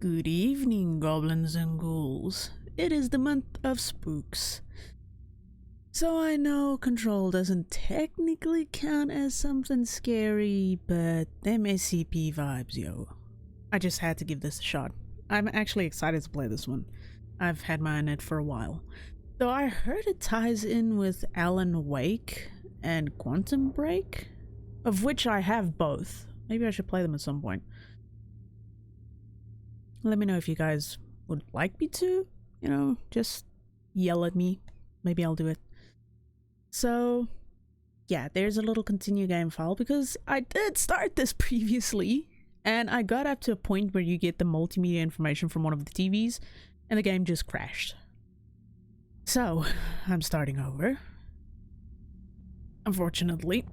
Good evening, goblins and ghouls. It is the month of spooks. So I know control doesn't technically count as something scary, but them SCP vibes, yo. I just had to give this a shot. I'm actually excited to play this one. I've had my eye on it for a while. Though I heard it ties in with Alan Wake and Quantum Break, of which I have both. Maybe I should play them at some point. Let me know if you guys would like me to, just yell at me. Maybe I'll do it. So, yeah, there's a little continue game file because I did start this previously and I got up to a point where you get the multimedia information from one of the TVs and the game just crashed. So, I'm starting over. Unfortunately,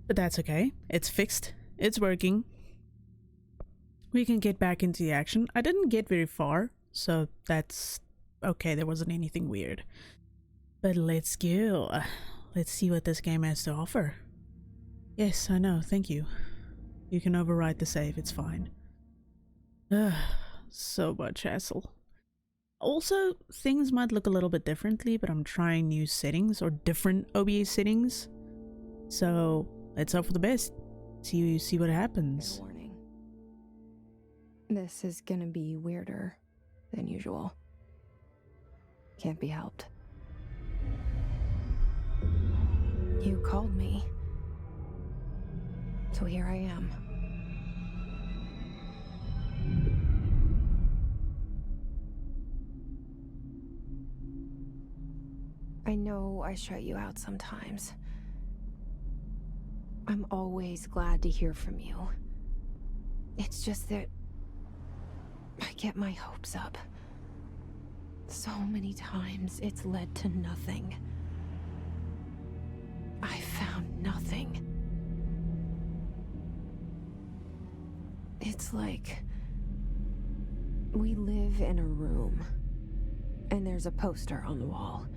but that's okay. It's fixed. It's working. We can get back into the action. I didn't get very far, so that's okay. There wasn't anything weird. But let's go. Let's see what this game has to offer. Yes, I know. Thank you. You can override the save. It's fine. So much hassle. Also, things might look a little bit differently, but I'm trying new settings or different OBS settings. So let's hope for the best. See what happens. This is gonna be weirder than usual. Can't be helped. You called me. So here I am. I know I shut you out sometimes. I'm always glad to hear from you. It's just that I get my hopes up. So many times it's led to nothing. I found nothing. It's like we live in a room and there's a poster on the wall.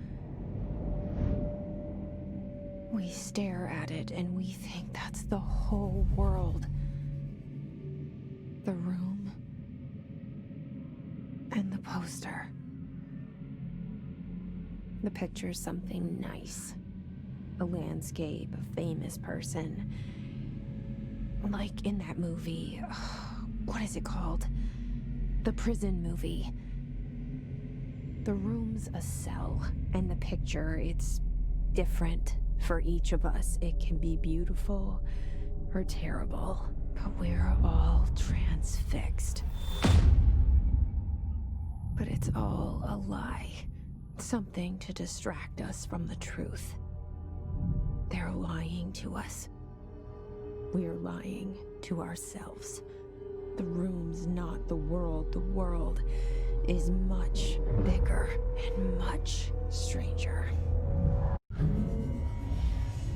We stare at it and we think that's the whole world. The room and the poster. The picture's something nice. A landscape, a famous person. Like in that movie, what is it called? The prison movie. The room's a cell, and the picture, it's different for each of us. It can be beautiful or terrible, but we're all transfixed. But it's all a lie. Something to distract us from the truth. They're lying to us. We're lying to ourselves. The room's not the world. The world is much bigger and much stranger.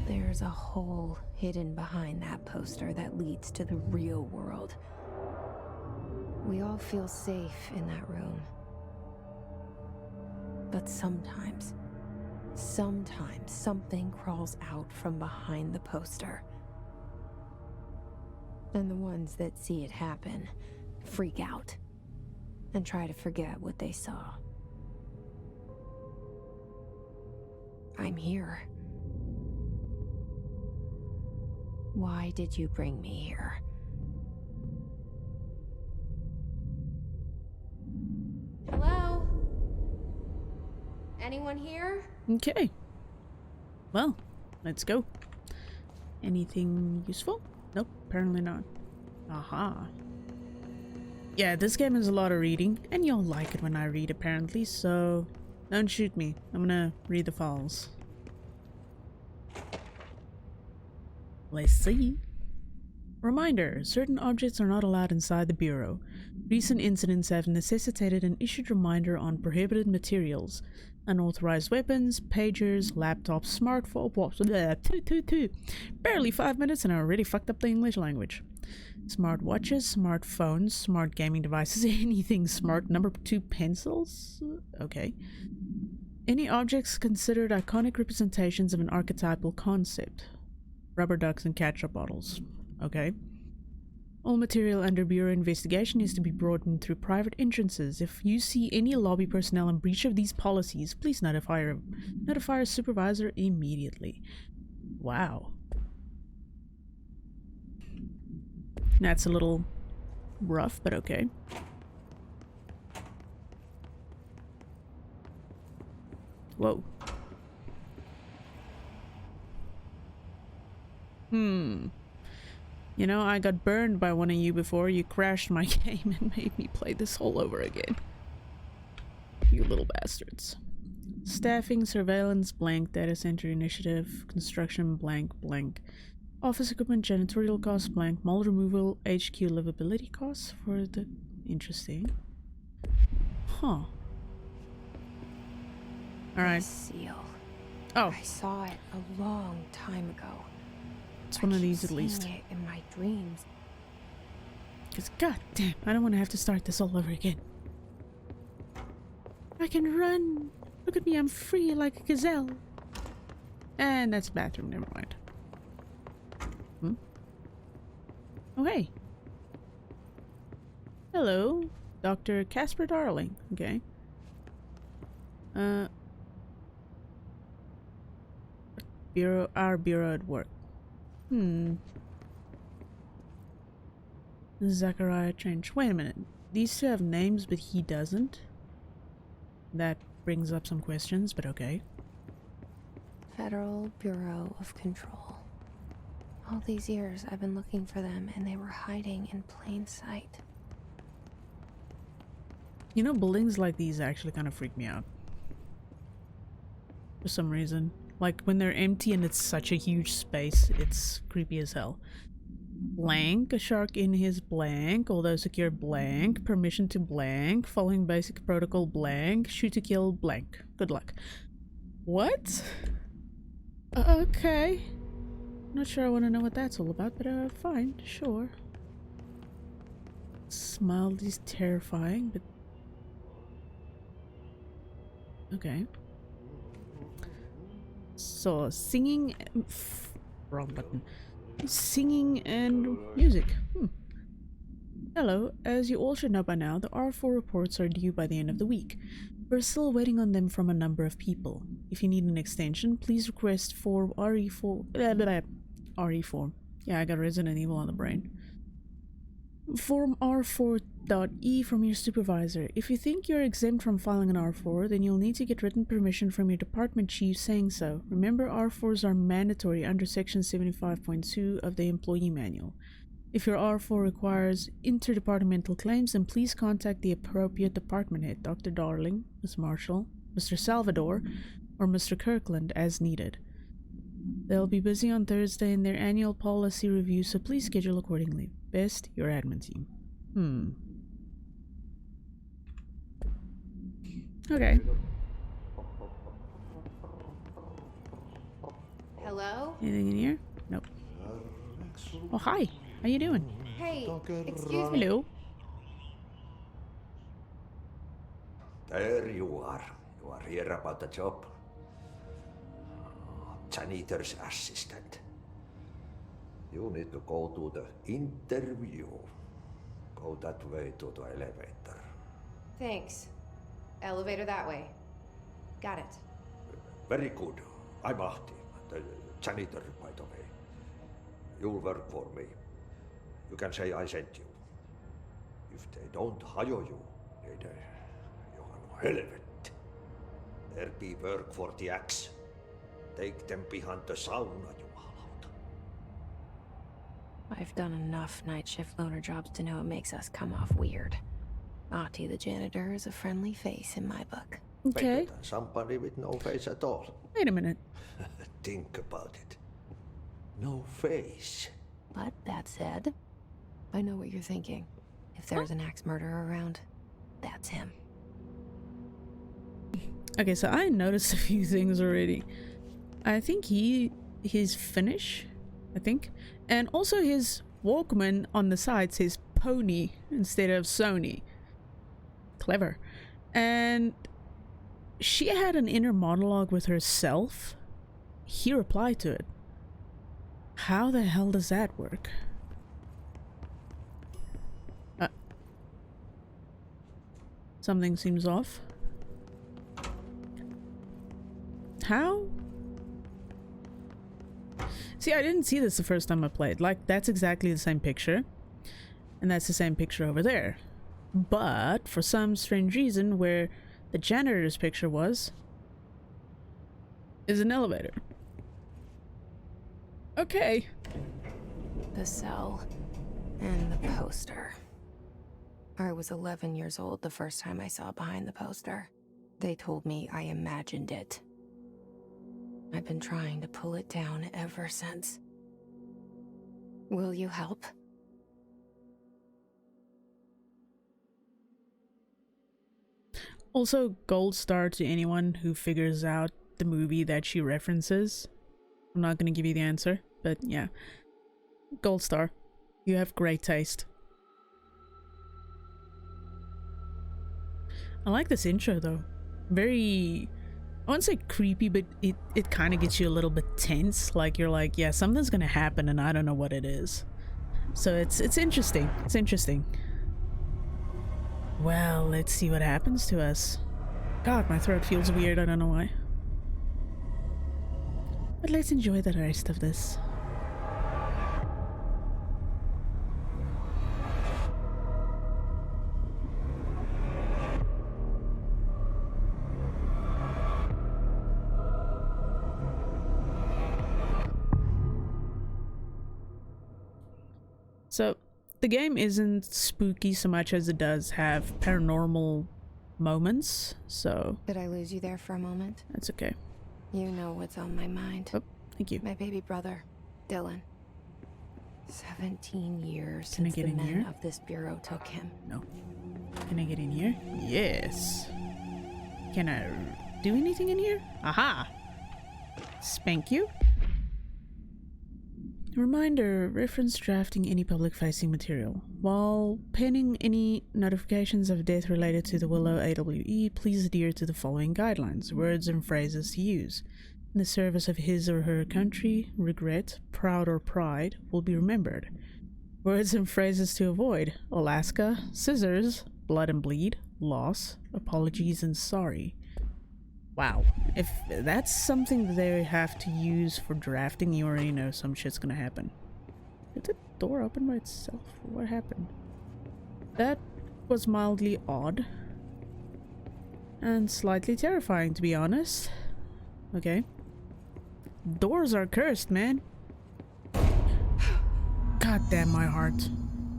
There's a hole hidden behind that poster that leads to the real world. We all feel safe in that room. But sometimes something crawls out from behind the poster. And the ones that see it happen freak out and try to forget what they saw. I'm here. Why did you bring me here? Hello? Anyone here? Okay. Well, let's go. Anything useful? Nope, apparently not. Aha. Yeah, this game is a lot of reading, and you'll like it when I read apparently, so don't shoot me. I'm gonna read the files. Let's see. Reminder, certain objects are not allowed inside the Bureau. Recent incidents have necessitated an issued reminder on prohibited materials. Unauthorized weapons, pagers, laptops, smartphones, barely 5 minutes and I already fucked up the English language. Smart watches, smartphones, smart gaming devices, anything smart. Number 2, pencils? Okay. Any objects considered iconic representations of an archetypal concept. Rubber ducks and ketchup bottles. Okay. All material under Bureau investigation is to be brought in through private entrances. If you see any lobby personnel in breach of these policies, please notify a supervisor immediately. Wow. That's a little rough, but okay. Whoa. You know, I got burned by one of you before you crashed my game and made me play this all over again. You little bastards. Staffing, surveillance, blank, data center initiative, construction, blank, blank. Office equipment, janitorial costs, blank, mold removal, HQ livability costs for the... Interesting. Huh. Alright. Seal. Oh. I saw it a long time ago. It's one of these at least. It in my dreams. Because goddamn, I don't want to have to start this all over again. I can run. Look at me, I'm free like a gazelle. And that's a bathroom, never mind. Oh hey. Hello, Dr. Casper Darling. Okay. Our bureau at work. Zachariah Trench. Wait a minute. These two have names, but he doesn't. That brings up some questions, but okay. Federal Bureau of Control. All these years I've been looking for them, and they were hiding in plain sight. You know, buildings like these actually kind of freak me out. For some reason. Like, when they're empty and it's such a huge space, it's creepy as hell. Blank, a shark in his blank, although secure blank, permission to blank, following basic protocol blank, shoot to kill blank. Good luck. What? Okay. Not sure I want to know what that's all about, but fine, sure. Smiled is terrifying, but... Okay. So, singing... Wrong button. Singing and music. Hello. As you all should know by now, the R4 reports are due by the end of the week. We're still waiting on them from a number of people. If you need an extension, please request Form RE4... RE4. Yeah, I got Resident Evil on the brain. Form R4.E from your supervisor. If you think you're exempt from filing an R4, then you'll need to get written permission from your department chief saying so. Remember, R4s are mandatory under Section 75.2 of the Employee Manual. If your R4 requires interdepartmental claims, then please contact the appropriate department head, Dr. Darling, Ms. Marshall, Mr. Salvador, or Mr. Kirkland as needed. They'll be busy on Thursday in their annual policy review, so please schedule accordingly. Best, your admin team. Okay. Hello? Anything in here? Nope. Oh, hi. How you doing? Hey, excuse me. Hello. There you are. You are here about the job. Janitor's assistant. You need to go to the interview. Go that way to the elevator. Thanks. Elevator that way. Got it. Very good. I'm Ahti, the janitor, by the way. You'll work for me. You can say I sent you. If they don't hire you, then you are no helvet. There be work for the axe. Take them behind the sauna, jumalauta. I've done enough night shift loner jobs to know it makes us come off weird. Ahti the janitor is a friendly face in my book. Okay. Better than somebody with no face at all. Wait a minute. Think about it. No face. But that said, I know what you're thinking. If there's an axe murderer around, that's him. Okay, so I noticed a few things already. I think his finish, I think, and also his Walkman on the side says Pony instead of Sony. Clever. And she had an inner monologue with herself. He replied to it. How the hell does that work? Something seems off. How? See, I didn't see this the first time I played. Like, that's exactly the same picture. And that's the same picture over there. But, for some strange reason, where the janitor's picture was, is an elevator. Okay. The cell and the poster. I was 11 years old the first time I saw behind the poster. They told me I imagined it. I've been trying to pull it down ever since. Will you help? Also, gold star to anyone who figures out the movie that she references. I'm not gonna give you the answer, but yeah. Gold star. You have great taste. I like this intro though. Very, I wouldn't say creepy, but it kind of gets you a little bit tense. Like you're like, yeah, something's gonna happen and I don't know what it is. So it's interesting. It's interesting. Well, let's see what happens to us. God, my throat feels weird. I don't know why. But let's enjoy the rest of this. So, the game isn't spooky so much as it does have paranormal moments, so... Did I lose you there for a moment? That's okay. You know what's on my mind. Oh, thank you. My baby brother, Dylan. 17 years Can I since get the in men here? of this bureau took him. No. Can I get in here? Yes. Can I do anything in here? Aha! Spank you. Reminder, reference drafting any public-facing material. While penning any notifications of death related to the Willow AWE, please adhere to the following guidelines, words and phrases to use. In the service of his or her country, regret, proud or pride will be remembered. Words and phrases to avoid: Alaska, scissors, blood and bleed, loss, apologies and sorry. Wow, if that's something that they have to use for drafting, you already know some shit's gonna happen. Did the door open by itself? What happened? That was mildly odd. And slightly terrifying, to be honest. Okay. Doors are cursed, man. God damn my heart.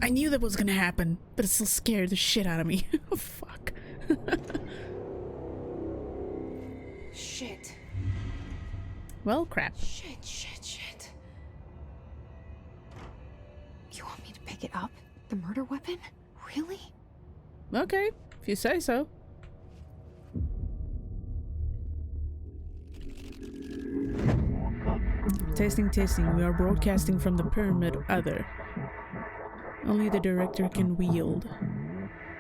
I knew that was gonna happen, but it still scared the shit out of me. Oh, fuck. Shit. Well, crap. Shit. You want me to pick it up? The murder weapon? Really? Okay, if you say so. Testing. We are broadcasting from the Pyramid Other. Only the director can wield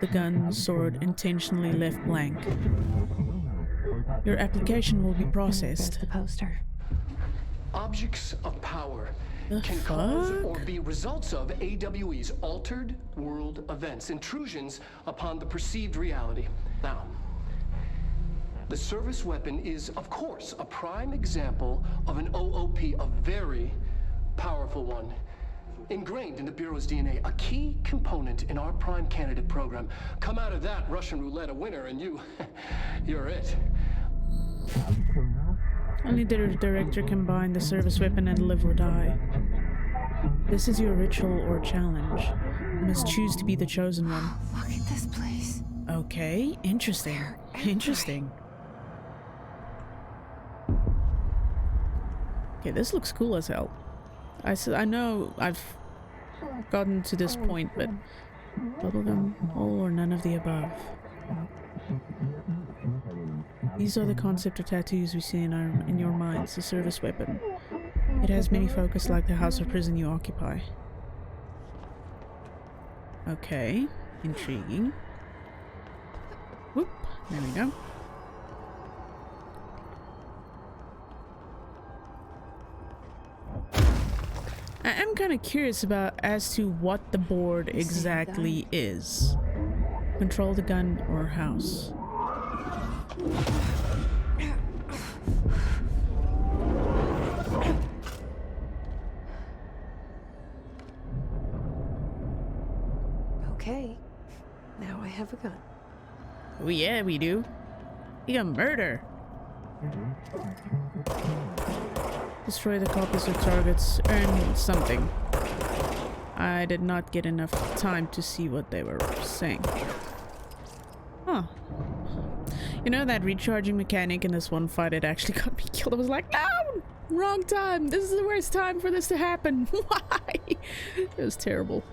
the gun, sword intentionally left blank. Your application will be processed. There's the poster. Objects of power The can cause fuck? or be results of AWE's altered world events, intrusions upon the perceived reality. Now, the service weapon is, of course, a prime example of an OOP, a very powerful one. Ingrained in the Bureau's DNA, a key component in our prime candidate program. Come out of that Russian roulette a winner and you're it. Only the director can bind the service weapon and live or die. This is your ritual or challenge. You must choose to be the chosen one. Look at this place. Okay, interesting. Interesting. Okay, this looks cool as hell. I know I've gotten to this point, but bubblegum, all or none of the above. These are the concept of tattoos we see in your minds, the service weapon. It has many focus like the house or prison you occupy. Okay, intriguing. Whoop, there we go. I am kind of curious about as to what the board exactly is. Control the gun or house. Okay, now I have a gun. Oh yeah, we do. You got murder. Destroy the copies of targets. Earn something. I did not get enough time to see what they were saying. Huh. You know that recharging mechanic in this one fight, it actually got me killed. I was like, no! Wrong time! This is the worst time for this to happen. Why? It was terrible.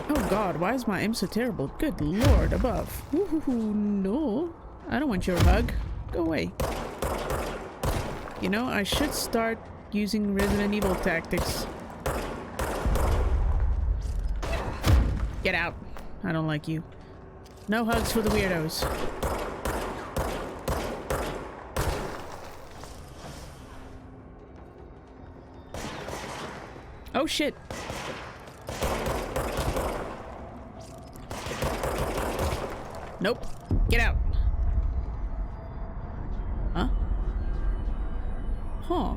Oh god, why is my aim so terrible? Good lord above. Ooh, no. I don't want your hug. Go away. You know, I should start using Resident Evil tactics. Get out. I don't like you. No hugs for the weirdos. Oh shit. Nope. Get out. Huh? Huh.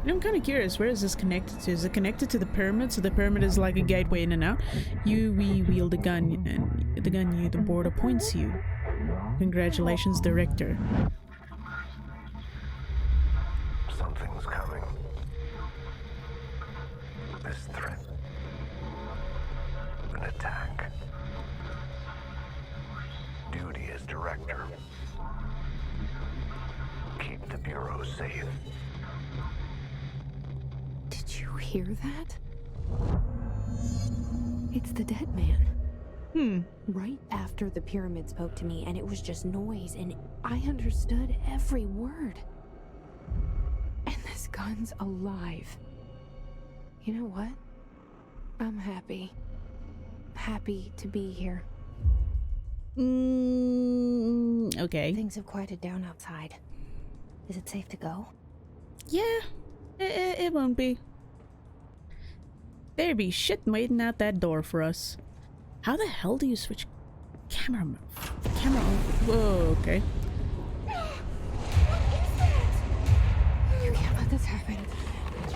You know, I'm kind of curious, where is this connected to? Is it connected to the pyramid? So the pyramid is like a gateway in and out. We wield a gun, and the gun the board appoints you. Congratulations, director. Something's coming. This threat. An attack. Duty as director. Keep the Bureau safe. Did you hear that? It's the dead man. Right after the pyramid spoke to me, and it was just noise, and I understood every word. And this gun's alive. You know what? I'm happy. Happy to be here. Okay. Things have quieted down outside. Is it safe to go? Yeah, it won't be. There be shit waiting out that door for us. How the hell do you switch camera mode? Camera on. Whoa, okay. You can't let this happen.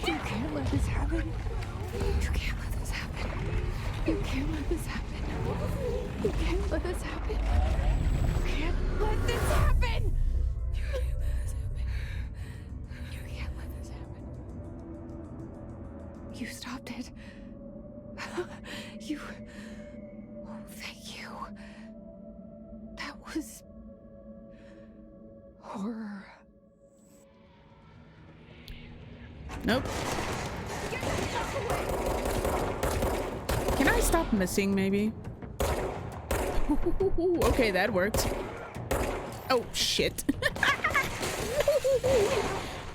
You can't let this happen. You can't let this happen. You can't let this happen. You can't let this happen. You can't let this happen. You can't let this happen. You can't let this happen. You stopped it. You... Oh, thank you. That was... horror. Nope. Can I stop missing, maybe? Okay, that worked. Oh, shit.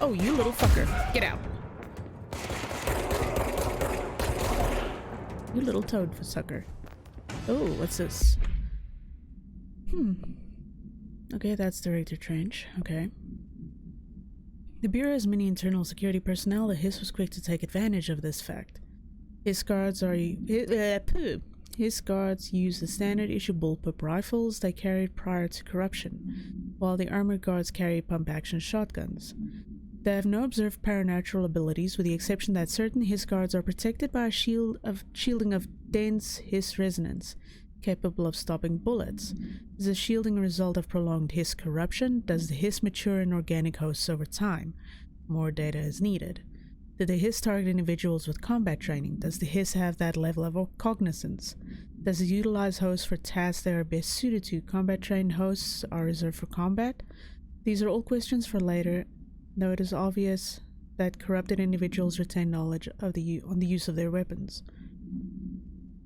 Oh, you little fucker. Get out. You little toad sucker. Oh, what's this? Okay, that's Director Trench. Okay. The Bureau has many internal security personnel. The Hiss was quick to take advantage of this fact. His guards use the standard issue bullpup rifles they carried prior to corruption, while the armored guards carry pump-action shotguns. They have no observed paranatural abilities, with the exception that certain Hiss guards are protected by a shielding of dense Hiss resonance, capable of stopping bullets. Is the shielding a result of prolonged Hiss corruption? Does the Hiss mature in organic hosts over time? More data is needed. Did the Hiss target individuals with combat training? Does the Hiss have that level of cognizance? Does it utilize hosts for tasks they are best suited to? Combat-trained hosts are reserved for combat? These are all questions for later, though it is obvious that corrupted individuals retain knowledge of on the use of their weapons.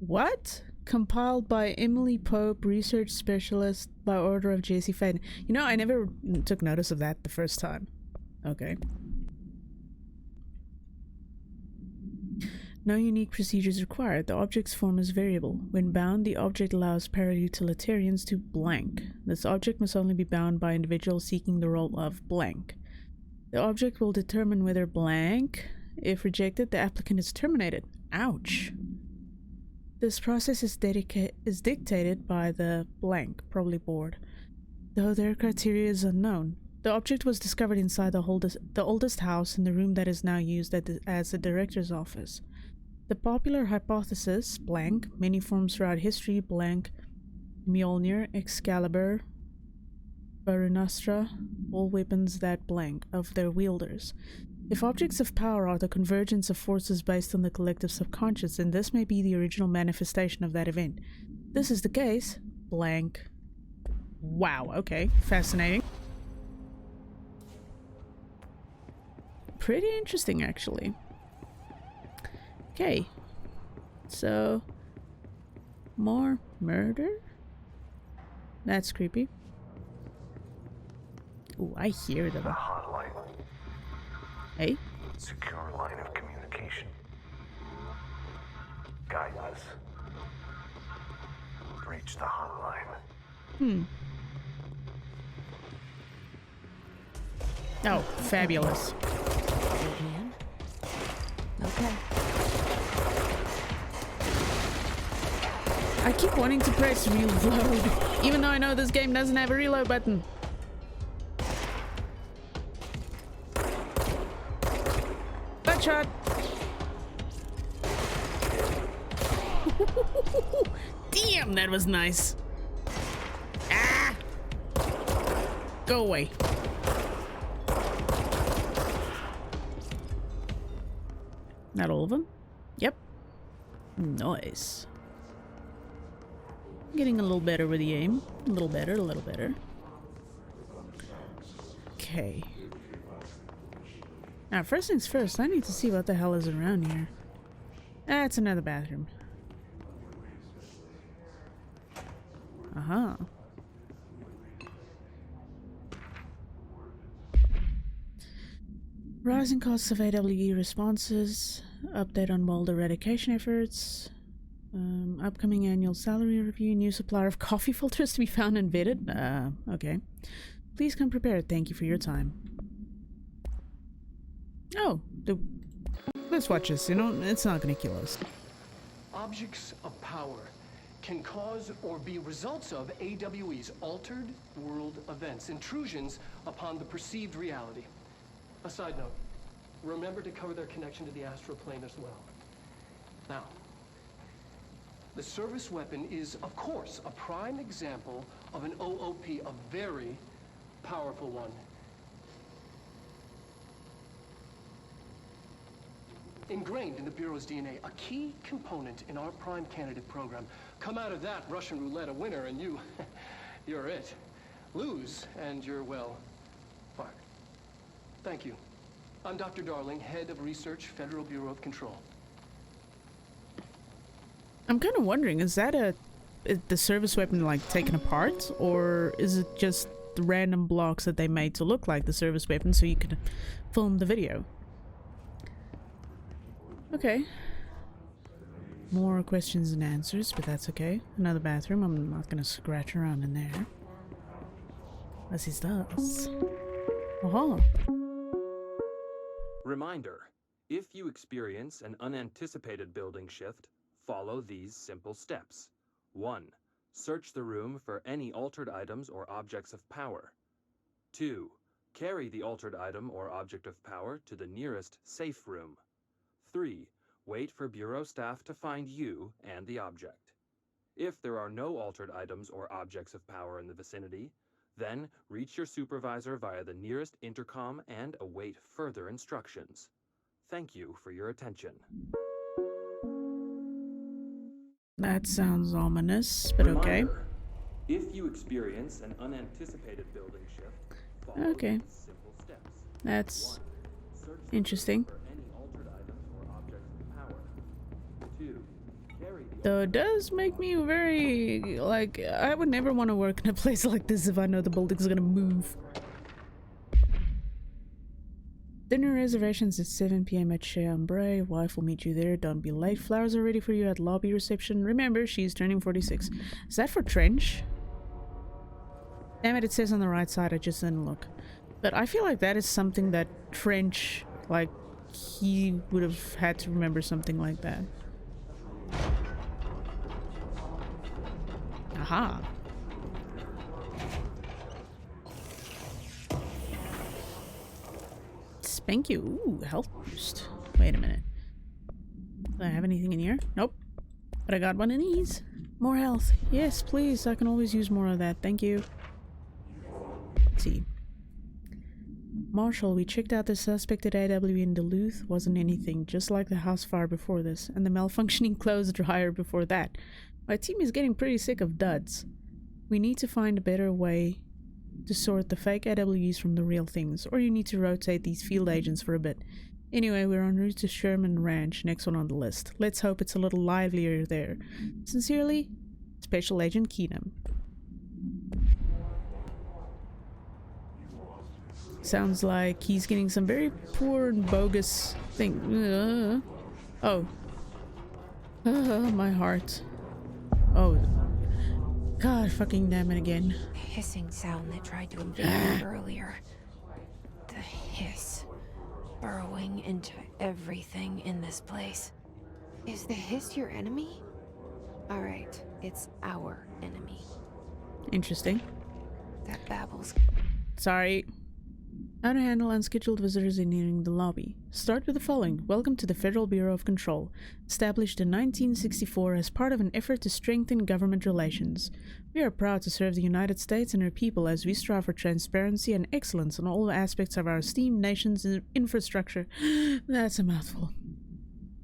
What? Compiled by Emily Pope, research specialist by order of Jesse Faden. You know, I never took notice of that the first time. Okay. No unique procedures required. The object's form is variable. When bound, the object allows para-utilitarians to blank. This object must only be bound by individuals seeking the role of blank. The object will determine whether blank If rejected, the applicant is terminated. Ouch. This process is dictated by the blank, probably board, though their criteria is unknown. The object was discovered inside the oldest house in the room that is now used as the director's office. The popular hypothesis, blank, many forms throughout history, blank, Mjolnir, Excalibur, Varunastra, all weapons that blank, of their wielders. If objects of power are the convergence of forces based on the collective subconscious, then this may be the original manifestation of that event. This is the case, blank. Wow, okay, fascinating. Pretty interesting, actually. Okay, so more murder? That's creepy. Ooh, I hear them. The hotline. Hey? Secure line of communication. Guidance. Reach the hotline. Oh, fabulous. Old man? Okay. I keep wanting to press reload, even though I know this game doesn't have a reload button. Buckshot! Damn, that was nice. Ah! Go away. Not all of them? Yep. Nice. Getting a little better with the aim. A little better, a little better. Okay. Now, first things first, I need to see what the hell is around here. Ah, it's another bathroom. Uh-huh. Rising costs of AWE responses. Update on mold eradication efforts. Upcoming annual salary review. New supplier of coffee filters to be found and vetted. Okay. Please come prepared. Thank you for your time. Oh, let's watch this. You know, it's not gonna kill us. Objects of power can cause or be results of AWE's altered world events, intrusions upon the perceived reality. A side note, remember to cover their connection to the astral plane as well. Now, the service weapon is, of course, a prime example of an OOP, a very powerful one. Ingrained in the Bureau's DNA, a key component in our prime candidate program. Come out of that Russian roulette a winner and you're it. Lose and you're, well, fired. Thank you. I'm Dr. Darling, Head of Research, Federal Bureau of Control. I'm kind of wondering, is the service weapon like taken apart, or is it just the random blocks that they made to look like the service weapon so you could film the video? Okay. More questions than answers, but that's okay. Another bathroom. I'm not gonna scratch around in there. As he does. Oh. Reminder: if you experience an unanticipated building shift, follow these simple steps. 1. Search the room for any altered items or objects of power. 2. Carry the altered item or object of power to the nearest safe room. 3. Wait for Bureau staff to find you and the object. If there are no altered items or objects of power in the vicinity, then reach your supervisor via the nearest intercom and await further instructions. Thank you for your attention. That sounds ominous, but okay. Reminder, if you experience an unanticipated building shift, follow Okay. these simple steps. That's 1. Search the interesting. room for any altered items or objects of power. 2. Carry the Though it does make me very, like, I would never want to work in a place like this if I know the building's gonna move. Dinner reservations at 7 p.m. at Chez Ambre. Wife will meet you there. Don't be late. Flowers are ready for you at lobby reception. Remember, she's turning 46. Is that for Trench? Damn it, it says on the right side. I just didn't look. But I feel like that is something that Trench, like, he would have had to remember something like that. Aha. Spank you. Ooh, health boost. Wait a minute. Do I have anything in here? Nope. But I got one of these. More health. Yes, please. I can always use more of that. Thank you. Let's see. Marshall, we checked out the suspect at AW in Duluth. Wasn't anything. Just like the house fire before this. And the malfunctioning clothes dryer before that. My team is getting pretty sick of duds. We need to find a better way to sort the fake AWs from the real things. Or you need to rotate these field agents for a bit. Anyway, we're en route to Sherman Ranch, next one on the list. Let's hope it's a little livelier there. Sincerely, Special Agent Keenum. Sounds like he's getting some very poor and bogus thing. Oh. My heart. Oh. God fucking damn it again. Hissing sound that tried to invade me earlier. The hiss. Burrowing into everything in this place. Is the hiss your enemy? Alright, it's our enemy. Interesting. That babbles. Sorry. How to handle unscheduled visitors entering the lobby. Start with the following. Welcome to the Federal Bureau of Control, established in 1964 as part of an effort to strengthen government relations. We are proud to serve the United States and her people as we strive for transparency and excellence in all aspects of our esteemed nation's infrastructure. That's a mouthful.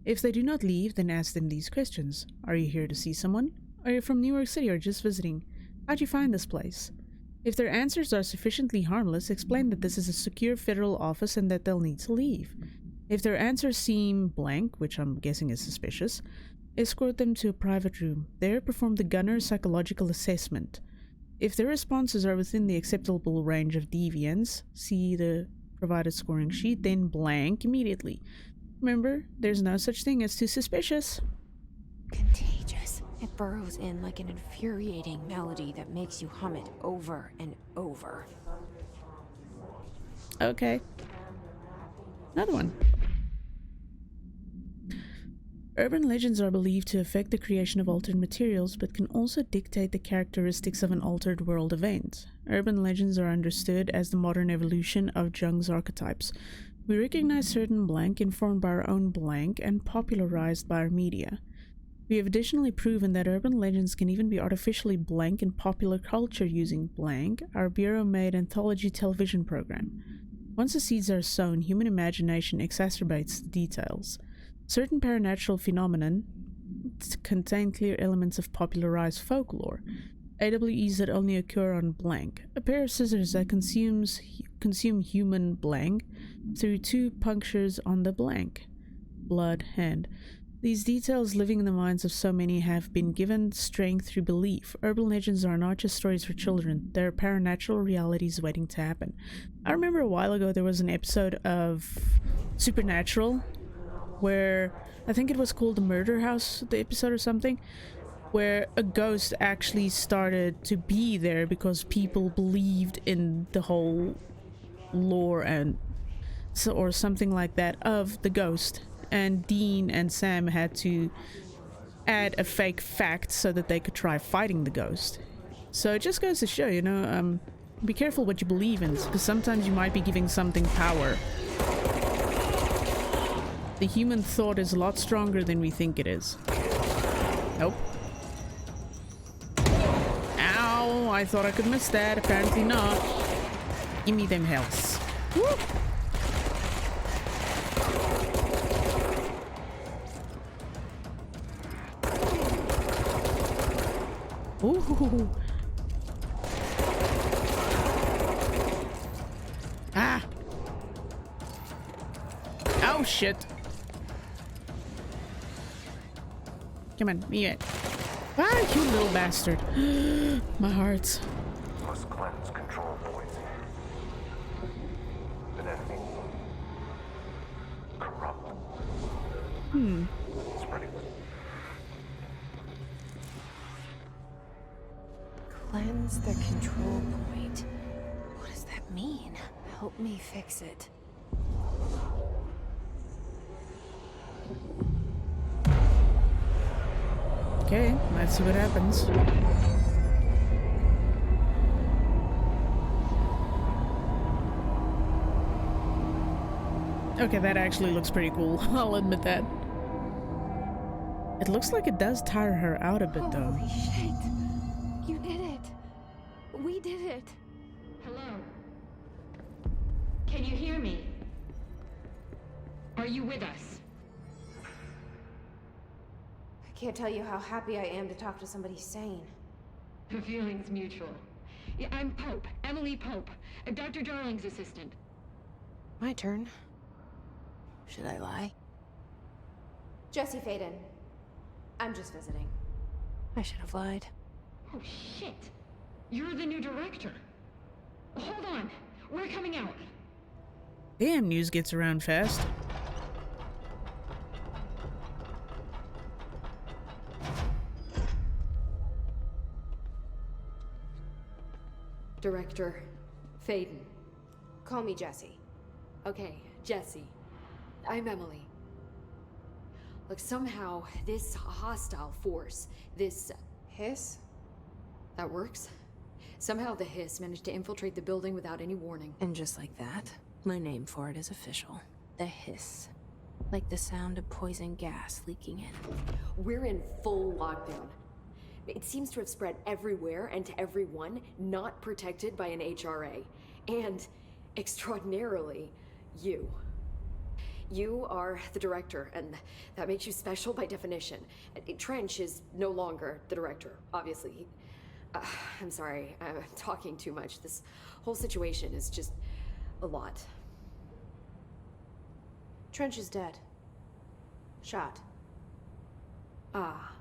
If they do not leave, then ask them these questions. Are you here to see someone? Are you from New York City or just visiting? How'd you find this place? If their answers are sufficiently harmless, explain that this is a secure federal office and that they'll need to leave. If their answers seem blank, which I'm guessing is suspicious, escort them to a private room. There, perform the gunner's psychological assessment. If their responses are within the acceptable range of deviance, see the provided scoring sheet, then blank immediately. Remember, there's no such thing as too suspicious. Contagious. It burrows in like an infuriating melody that makes you hum it over and over. Okay. Another one. Urban legends are believed to affect the creation of altered materials, but can also dictate the characteristics of an altered world event. Urban legends are understood as the modern evolution of Jung's archetypes. We recognize certain blank informed by our own blank and popularized by our media. We have additionally proven that urban legends can even be artificially blank in popular culture using blank, our Bureau-made anthology television program. Once the seeds are sown, human imagination exacerbates the details. Certain paranatural phenomenon contain clear elements of popularized folklore. AWEs that only occur on blank. A pair of scissors that consume human blank through 2 punctures on the blank. Blood hand. These details living in the minds of so many have been given strength through belief. Urban legends are not just stories for children, they're paranatural realities waiting to happen. I remember a while ago there was an episode of Supernatural where, I think it was called The Murder House, the episode or something, where a ghost actually started to be there because people believed in the whole lore and so, or something like that of the ghost. And Dean and Sam had to add a fake fact so that they could try fighting the ghost. So it just goes to show, you know, be careful what you believe in, because sometimes you might be giving something power. The human thought is a lot stronger than we think it is. Nope. Ow! I thought I could miss that. Apparently not. Give me them healths. Woo! Ooh. Ah. Oh shit. Come on, me it. Ah, you little bastard. My heart. Must cleanse control points. An enemy. Corrupt. Spreading. Cleanse the control point. What does that mean? Help me fix it. Okay, let's see what happens. Okay, that actually looks pretty cool. I'll admit that. It looks like it does tire her out a bit, though. Holy shit! You did it! We did it! Hello? Can you hear me? Are you with us? I can't tell you how happy I am to talk to somebody sane. The feeling's mutual. Yeah, I'm Pope, Emily Pope, Dr. Darling's assistant. My turn. Should I lie? Jesse Faden. I'm just visiting. I should have lied. Oh shit! You're the new director. Hold on, we're coming out. Damn, news gets around fast. Director Faden. Call me Jesse. Okay, Jesse. I'm Emily. Look, somehow this hostile force, this Hiss? that works. Somehow the hiss managed to infiltrate the building without any warning. And just like that, my name for it is official. The hiss. Like the sound of poison gas leaking in. We're in full lockdown. It seems to have spread everywhere and to everyone not protected by an HRA. And, extraordinarily, you. You are the director, and that makes you special by definition. Trench is no longer the director, obviously. I'm sorry, I'm talking too much. This whole situation is just a lot. Trench is dead. Shot. Ah.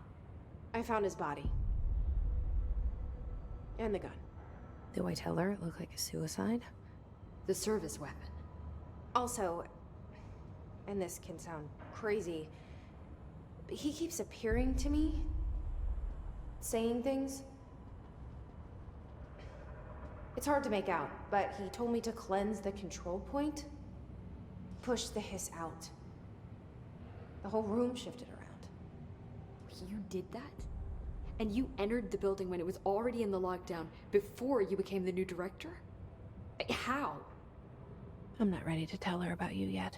I found his body. And the gun. Do I tell her it looked like a suicide? The service weapon. Also, and this can sound crazy, but he keeps appearing to me, saying things. It's hard to make out, but he told me to cleanse the control point, push the hiss out. The whole room shifted around. You did that? And you entered the building when it was already in the lockdown before you became the new director? How? I'm not ready to tell her about you yet.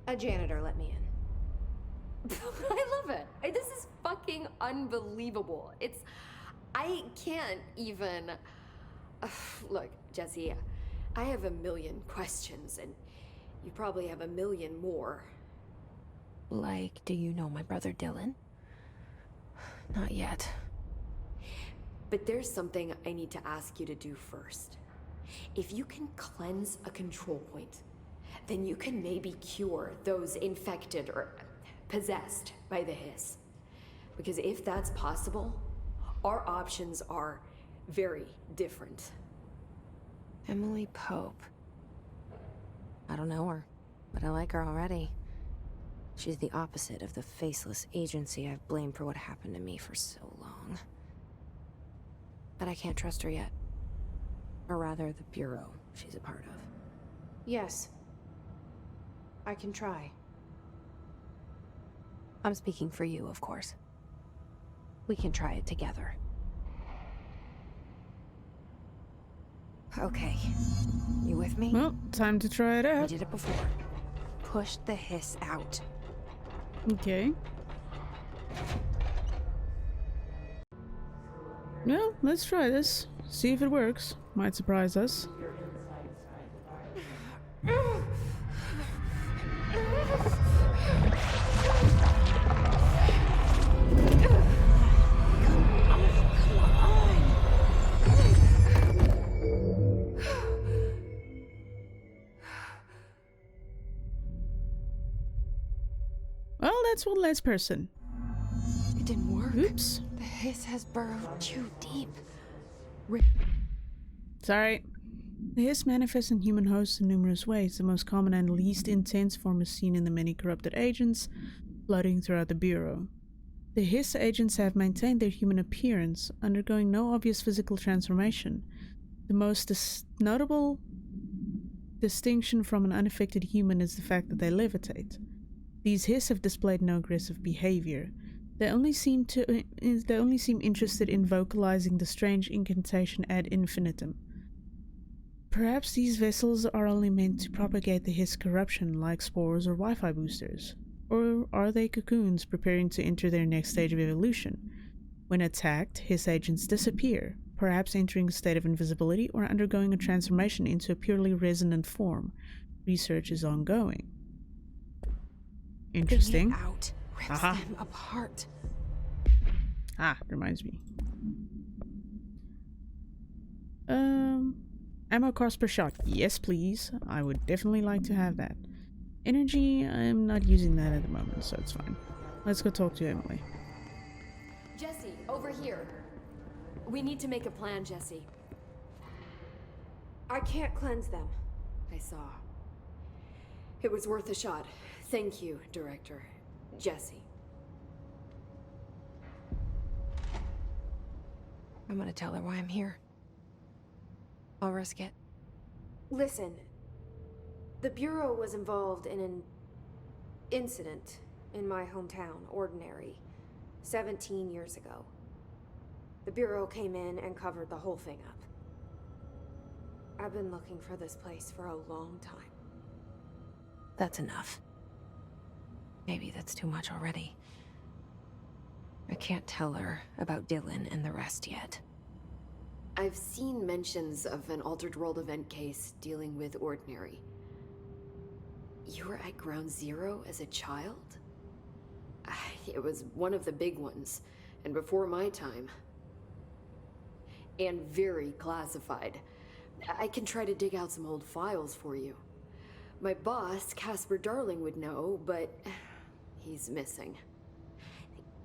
A janitor let me in. I love it. This is fucking unbelievable. I can't even... Look, Jesse, I have a million questions, and you probably have a million more. Like, do you know my brother Dylan? Not yet. But there's something I need to ask you to do first. If you can cleanse a control point, then you can maybe cure those infected or possessed by the hiss. Because if that's possible, our options are very different. Emily Pope. I don't know her, but I like her already. She's the opposite of the faceless agency I've blamed for what happened to me for so long. But I can't trust her yet. Or rather, the Bureau she's a part of. Yes. I can try. I'm speaking for you, of course. We can try it together. Okay. You with me? Well, time to try it We out. did it before. Push the hiss out. Okay. Well, let's try this. See if it works. Might surprise us. Well, that's one less person. It didn't work. Oops. The hiss has burrowed too deep. Sorry. The hiss manifests in human hosts in numerous ways. The most common and least intense form is seen in the many corrupted agents floating throughout the Bureau. The hiss agents have maintained their human appearance, undergoing no obvious physical transformation. The most notable distinction from an unaffected human is the fact that they levitate. These hiss have displayed no aggressive behavior. They only seem interested in vocalizing the strange incantation ad infinitum. Perhaps these vessels are only meant to propagate the hiss corruption like spores or Wi-Fi boosters. Or are they cocoons preparing to enter their next stage of evolution? When attacked, hiss agents disappear, perhaps entering a state of invisibility or undergoing a transformation into a purely resonant form. Research is ongoing. Interesting. Bring it out. Rips Aha. them apart. Reminds me. Ammo cost per shot. Yes, please. I would definitely like to have that. Energy, I'm not using that at the moment, so it's fine. Let's go talk to Emily. Jesse, over here. We need to make a plan, Jesse. I can't cleanse them. I saw. It was worth a shot. Thank you, Director. Jesse. I'm gonna tell her why I'm here. I'll risk it. Listen, the Bureau was involved in an incident in my hometown, Ordinary, 17 years ago. The Bureau came in and covered the whole thing up. I've been looking for this place for a long time. That's enough. Maybe that's too much already. I can't tell her about Dylan and the rest yet. I've seen mentions of an Altered World event case dealing with Ordinary. You were at Ground Zero as a child? It was one of the big ones, and before my time. And very classified. I can try to dig out some old files for you. My boss, Casper Darling, would know, but he's missing.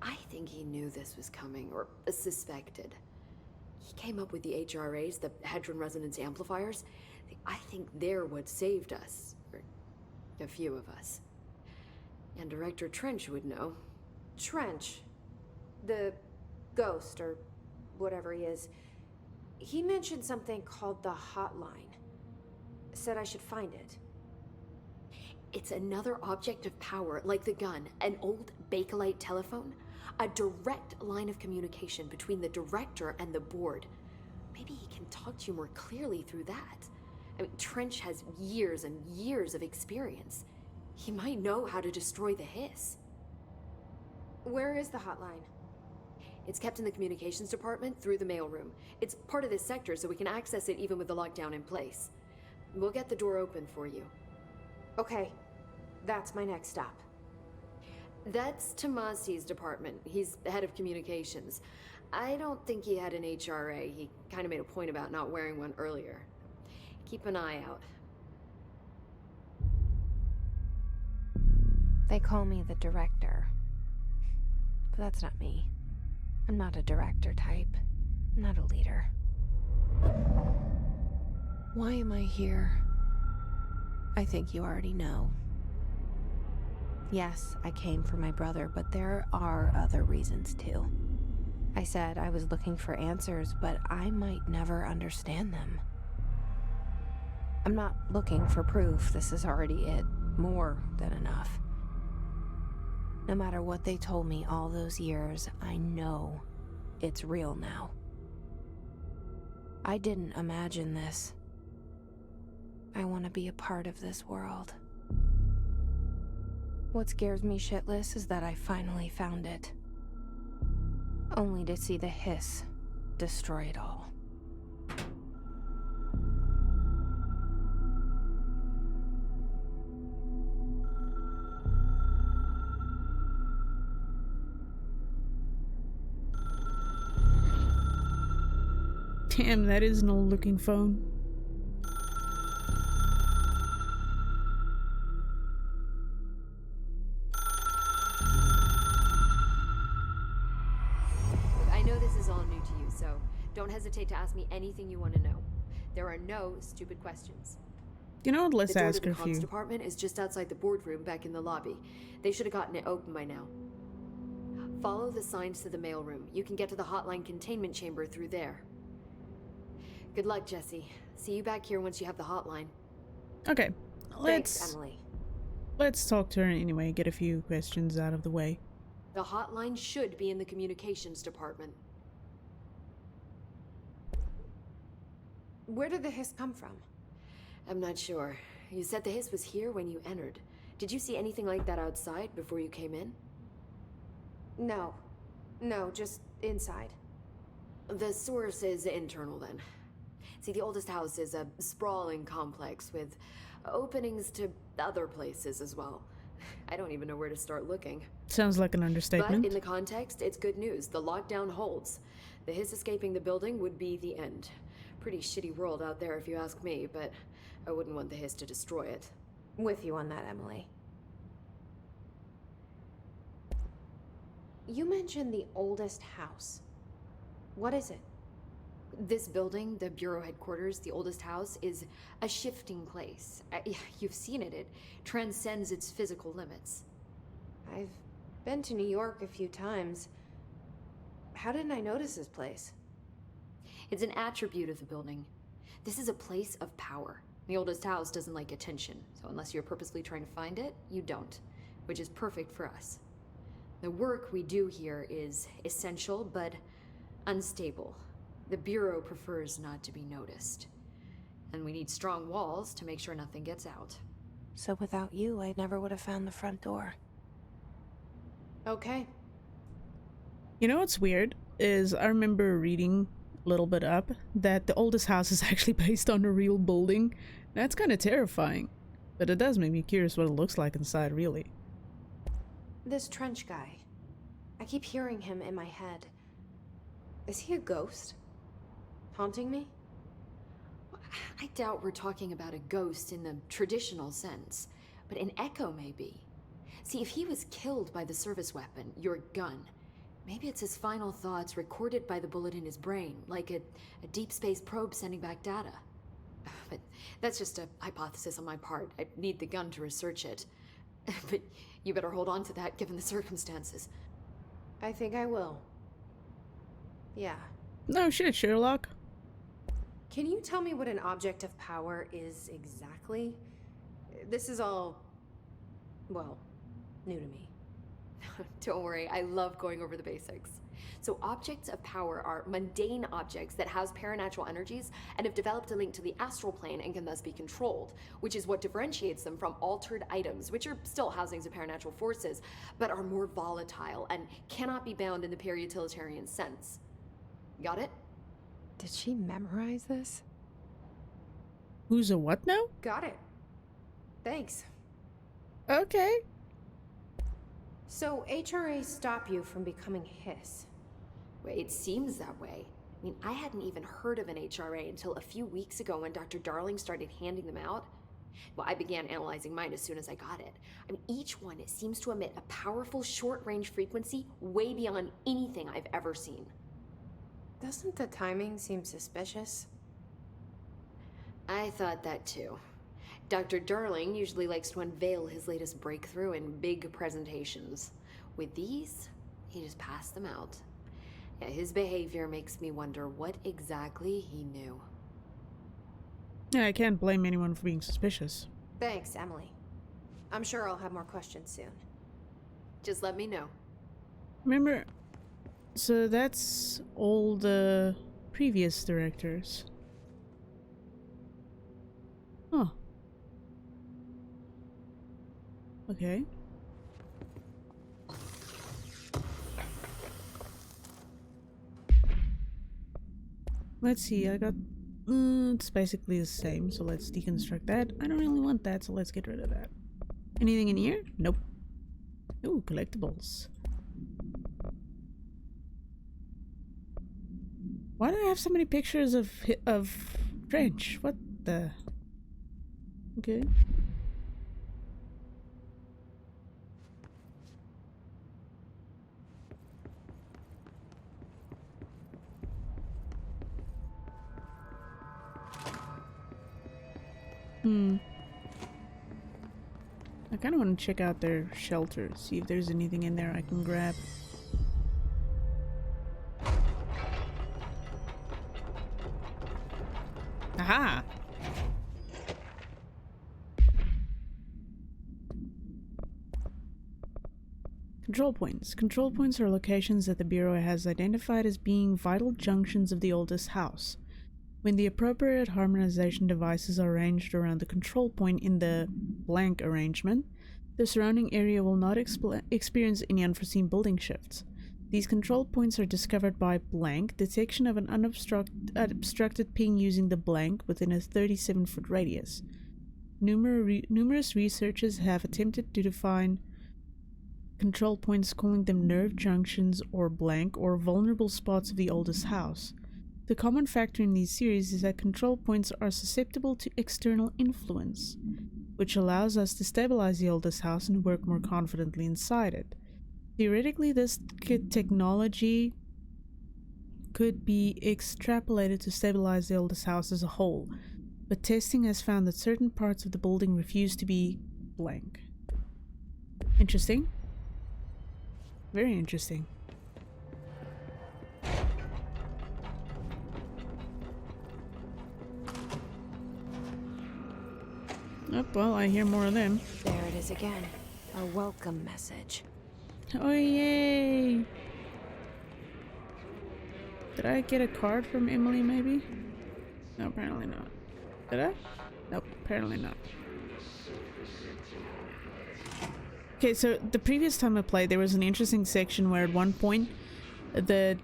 I think he knew this was coming, or suspected. He came up with the HRAs, the Hadron Resonance Amplifiers. I think they're what saved us. Or a few of us. And Director Trench would know. Trench, the ghost, or whatever he is, he mentioned something called the Hotline. Said I should find it. It's another object of power, like the gun, an old Bakelite telephone. A direct line of communication between the director and the board. Maybe he can talk to you more clearly through that. I mean, Trench has years and years of experience. He might know how to destroy the hiss. Where is the hotline? It's kept in the communications department through the mailroom. It's part of this sector, so we can access it even with the lockdown in place. We'll get the door open for you. Okay, that's my next stop. That's Tomasi's department. He's the head of communications. I don't think he had an HRA. He kind of made a point about not wearing one earlier. Keep an eye out. They call me the director. But that's not me. I'm not a director type. I'm not a leader. Why am I here? I think you already know. Yes, I came for my brother, but there are other reasons too. I said I was looking for answers, but I might never understand them. I'm not looking for proof. This is already it. More than enough. No matter what they told me all those years, I know it's real now. I didn't imagine this. I want to be a part of this world. What scares me shitless is that I finally found it. Only to see the hiss destroy it all. Damn, that is an old looking phone. I know this is all new to you, so don't hesitate to ask me anything you want to know. There are no stupid questions. You know what, let's The door ask to her the a comms few. department is just outside the boardroom back in the lobby. They should have gotten it open by now. Follow the signs to the mailroom. You can get to the hotline containment chamber through there. Good luck, Jesse. See you back here once you have the hotline. Okay, Thanks, Emily. let's talk to her anyway, get a few questions out of the way. The hotline should be in the communications department. Where did the hiss come from? I'm not sure. You said the hiss was here when you entered. Did you see anything like that outside before you came in? No. No, just inside. The source is internal then. See, the oldest house is a sprawling complex with openings to other places as well. I don't even know where to start looking. Sounds like an understatement. But in the context, it's good news. The lockdown holds. The hiss escaping the building would be the end. Pretty shitty world out there if you ask me, but I wouldn't want the hiss to destroy it. With you on that, Emily. You mentioned the oldest house. What is it? This building, the Bureau headquarters, the oldest house, is a shifting place. You've seen it. It transcends its physical limits. I've been to New York a few times. How didn't I notice this place? It's an attribute of the building. This is a place of power. The oldest house doesn't like attention, so unless you're purposely trying to find it, you don't, which is perfect for us. The work we do here is essential, but unstable. The Bureau prefers not to be noticed. And we need strong walls to make sure nothing gets out. So without you, I never would have found the front door. Okay. You know what's weird is I remember reading a little bit up that the oldest house is actually based on a real building. That's kind of terrifying, but it does make me curious what it looks like inside, really. This trench guy. I keep hearing him in my head. Is he a ghost? Haunting me? I doubt we're talking about a ghost in the traditional sense, but an echo maybe. See, if he was killed by the service weapon, your gun, maybe it's his final thoughts recorded by the bullet in his brain, like a deep space probe sending back data. But that's just a hypothesis on my part. I need the gun to research it. But you better hold on to that given the circumstances. I think I will. Yeah. No shit, Sherlock. Can you tell me what an object of power is exactly? This is all, well, new to me. Don't worry, I love going over the basics. So objects of power are mundane objects that house paranatural energies and have developed a link to the astral plane and can thus be controlled, which is what differentiates them from altered items, which are still housings of paranatural forces, but are more volatile and cannot be bound in the peri-utilitarian sense. Got it? Did she memorize this? Who's a what now? Got it. Thanks. Okay. So HRA stop you from becoming Hiss? Well, it seems that way. I mean, I hadn't even heard of an HRA until a few weeks ago when Dr. Darling started handing them out. Well, I began analyzing mine as soon as I got it. I mean, each one seems to emit a powerful short-range frequency way beyond anything I've ever seen. Doesn't the timing seem suspicious? I thought that too. Dr. Darling usually likes to unveil his latest breakthrough in big presentations. With these, he just passed them out. Yeah, his behavior makes me wonder what exactly he knew. Yeah, I can't blame anyone for being suspicious. Thanks, Emily. I'm sure I'll have more questions soon. Just let me know. Remember, so that's all the previous directors. Huh. Okay. Let's see, I got... it's basically the same, so let's deconstruct that. I don't really want that, so let's get rid of that. Anything in here? Nope. Ooh, collectibles. Why do I have so many pictures of French? What the... Okay. I kind of want to check out their shelter, see if there's anything in there I can grab. Aha! Control points. Control points are locations that the Bureau has identified as being vital junctions of the oldest house. When the appropriate harmonization devices are arranged around the control point in the blank arrangement, the surrounding area will not experience any unforeseen building shifts. These control points are discovered by blank detection of an unobstructed ping using the blank within a 37-foot radius. Numerous researchers have attempted to define control points, calling them nerve junctions or blank or vulnerable spots of the oldest house. The common factor in these series is that control points are susceptible to external influence, which allows us to stabilize the oldest house and work more confidently inside it. Theoretically, this technology could be extrapolated to stabilize the oldest house as a whole, but testing has found that certain parts of the building refuse to be blank. Interesting. Very interesting. Oh, well, I hear more of them. There it is again. A welcome message. Oh, yay! Did I get a card from Emily, maybe? No, apparently not. Did I? Nope, apparently not. Okay, so the previous time I played, there was an interesting section where at one point, I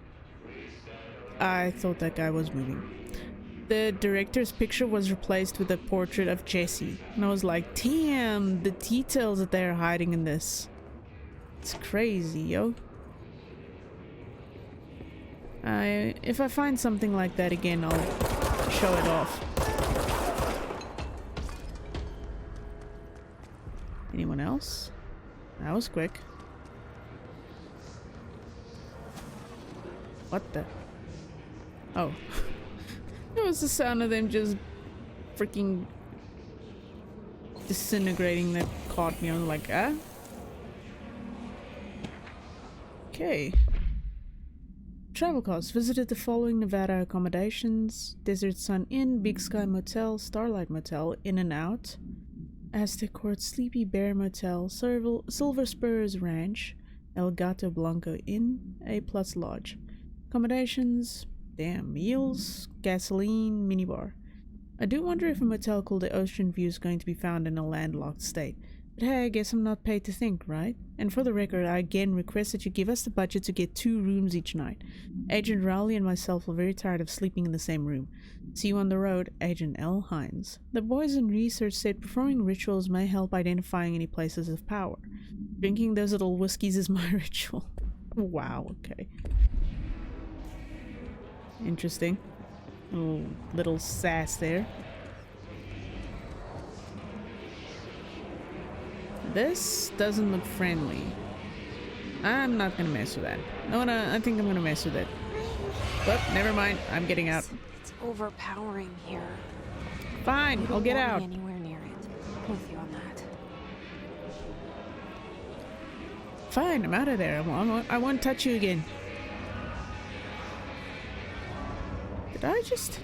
thought that guy was moving. The director's picture was replaced with a portrait of Jesse. And I was like, damn, the details that they're hiding in this. It's crazy, yo. If I find something like that again, I'll show it off. Anyone else? That was quick. What the? Oh. It was the sound of them just freaking disintegrating that caught me. I was like, ah? Okay. Travel costs. Visited the following Nevada accommodations: Desert Sun Inn, Big Sky Motel, Starlight Motel, In and Out, Aztec Court, Sleepy Bear Motel, Silver Spurs Ranch, El Gato Blanco Inn, A Plus Lodge. Accommodations, damn, meals, gasoline, minibar. I do wonder if a motel called the Ocean View is going to be found in a landlocked state. But hey, I guess I'm not paid to think, right? And for the record, I again request that you give us the budget to get 2 rooms each night. Agent Rowley and myself are very tired of sleeping in the same room. See you on the road, Agent L. Hines. The boys in research said performing rituals may help identifying any places of power. Drinking those little whiskeys is my ritual. Wow, okay. Interesting. Little sass there. This doesn't look friendly. I'm not gonna mess with that. No, I think I'm gonna mess with it. But never mind. I'm getting out. It's overpowering here. Fine, I'll get out. Anywhere near it. I'm with you on that. Fine, I'm out of there. I won't touch you again. Did I just...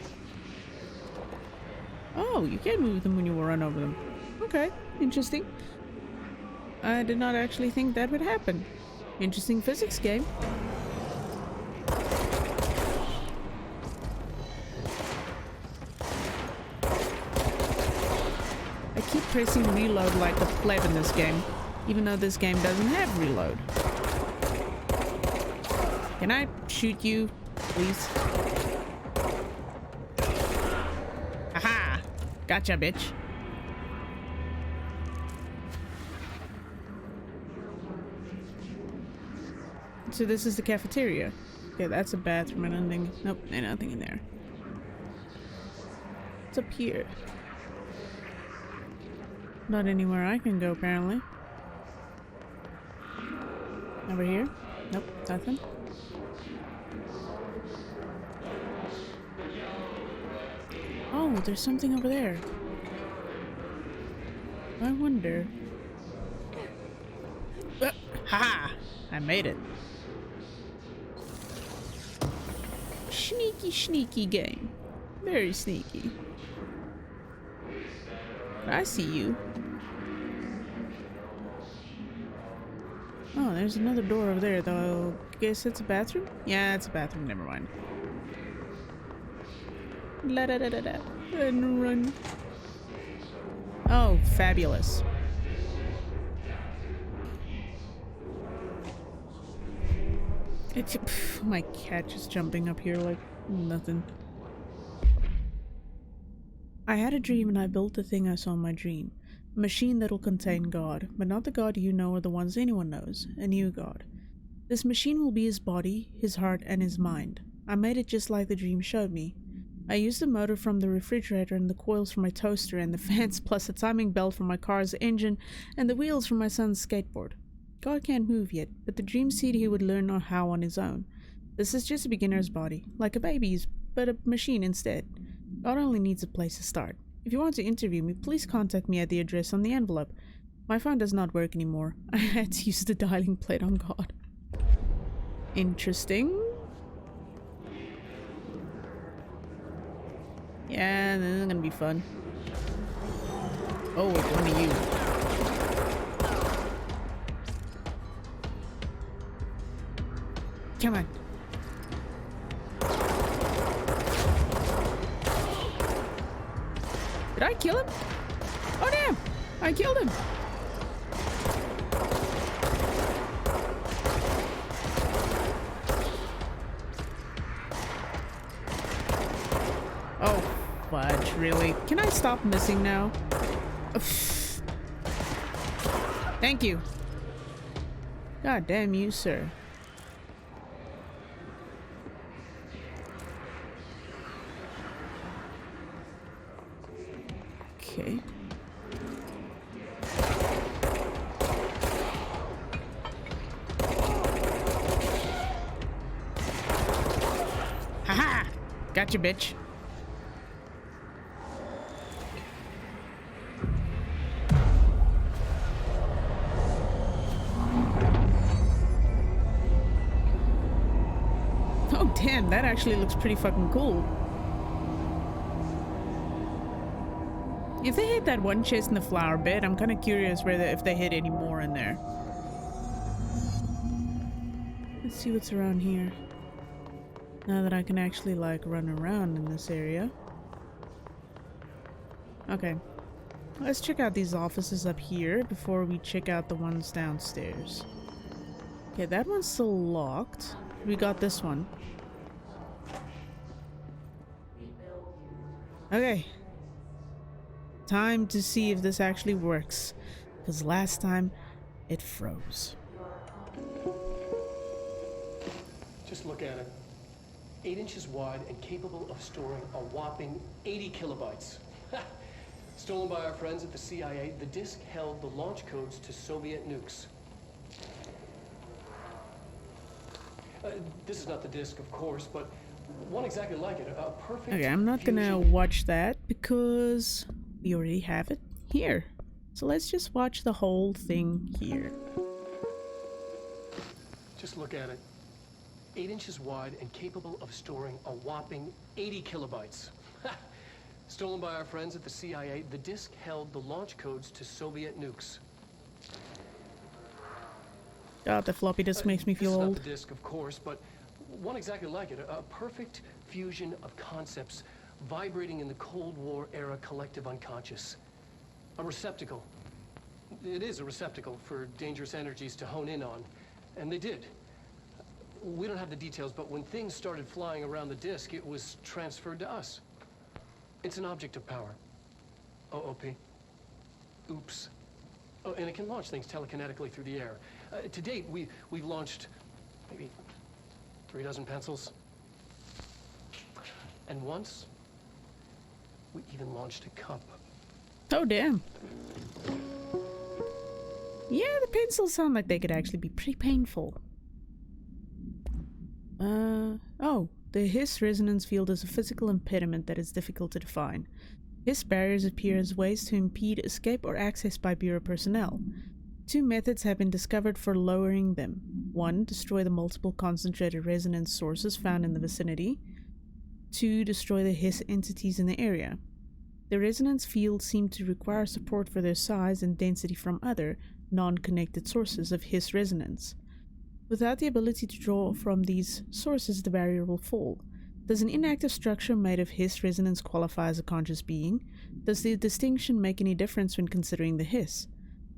Oh, you can move them when you run over them. Okay, interesting. I did not actually think that would happen. Interesting physics game. I keep pressing reload like a pleb in this game, even though this game doesn't have reload. Can I shoot you, please? Aha! Gotcha, bitch. So this is the cafeteria. Okay, that's a bathroom and nothing. Nope, ain't nothing in there. What's up here? Not anywhere I can go, apparently. Over here? Nope, nothing. Oh, there's something over there. I wonder. Haha! I made it. Sneaky, sneaky game. Very sneaky. But I see you. Oh, there's another door over there, though. Guess it's a bathroom? Yeah, it's a bathroom. Never mind. La da da da da. And run. Oh, fabulous. It's my cat just jumping up here like nothing. I had a dream and I built the thing I saw in my dream. A machine that'll contain God, but not the God you know or the ones anyone knows. A new God. This machine will be his body, his heart, and his mind. I made it just like the dream showed me. I used the motor from the refrigerator and the coils from my toaster and the fans plus a timing belt from my car's engine and the wheels from my son's skateboard. God can't move yet, but the dream said he would learn how on his own. This is just a beginner's body, like a baby's, but a machine instead. God only needs a place to start. If you want to interview me, please contact me at the address on the envelope. My phone does not work anymore. I had to use the dialing plate on God. Interesting. Yeah, this is gonna be fun. Oh, it's one of you. Come on. Did I kill him? Oh damn! I killed him! Oh, fudge, really? Can I stop missing now? Thank you. God damn you, sir. Okay. Haha! Gotcha, bitch. Oh damn, that actually looks pretty fucking cool. If they hit that one chest in the flower bed, I'm kind of curious whether if they hit any more in there. Let's see what's around here. Now that I can actually like run around in this area. Okay. Let's check out these offices up here before we check out the ones downstairs. Okay, that one's still locked. We got this one. Okay. Time to see if this actually works, because last time it froze. Just look at it. 8 inches wide and capable of storing a whopping 80 kilobytes. Stolen by our friends at the CIA, the disk held the launch codes to Soviet nukes. This is not the disk, of course, but one exactly like it. A perfect. Okay, I'm not gonna watch that because we already have it here. So let's just watch the whole thing here. Just look at it. 8 inches wide and capable of storing a whopping 80 kilobytes. Stolen by our friends at the CIA, the disk held the launch codes to Soviet nukes. God, the floppy disk makes me feel This is old. not the disk, of course, but one exactly like it. A perfect fusion of concepts vibrating in the Cold War era collective unconscious. A receptacle. It is a receptacle for dangerous energies to hone in on. And they did. We don't have the details, but when things started flying around the disk, it was transferred to us. It's an object of power. OOP. Oops. Oh, and it can launch things telekinetically through the air. To date, we've launched maybe 3 dozen pencils. And once, we even launched a cup. Oh, damn. Yeah, the pencils sound like they could actually be pretty painful. Oh, the Hiss resonance field is a physical impediment that is difficult to define. Hiss barriers appear as ways to impede escape or access by Bureau personnel. 2 methods have been discovered for lowering them. 1, destroy the multiple concentrated resonance sources found in the vicinity. 2, destroy the Hiss entities in the area. The resonance fields seem to require support for their size and density from other, non-connected sources of Hiss resonance. Without the ability to draw from these sources, the barrier will fall. Does an inactive structure made of Hiss resonance qualify as a conscious being? Does the distinction make any difference when considering the Hiss?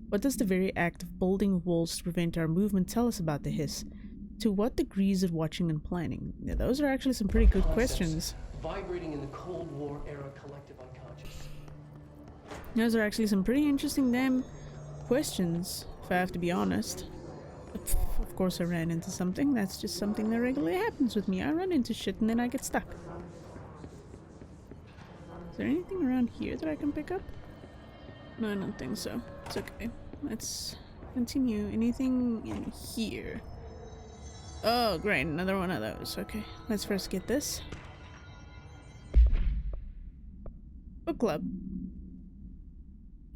What does the very act of building walls to prevent our movement tell us about the Hiss? To what degree is it watching and planning? Yeah, those are actually some pretty good questions. Vibrating in the Cold War era collective unconscious. Those are actually some pretty interesting damn questions, if I have to be honest. But of course I ran into something. That's just something that regularly happens with me. I run into shit and then I get stuck. Is there anything around here that I can pick up? No, I don't think so. It's okay. Let's continue. Anything in here? Oh, great. Another one of those. Okay. Let's first get this. Book club.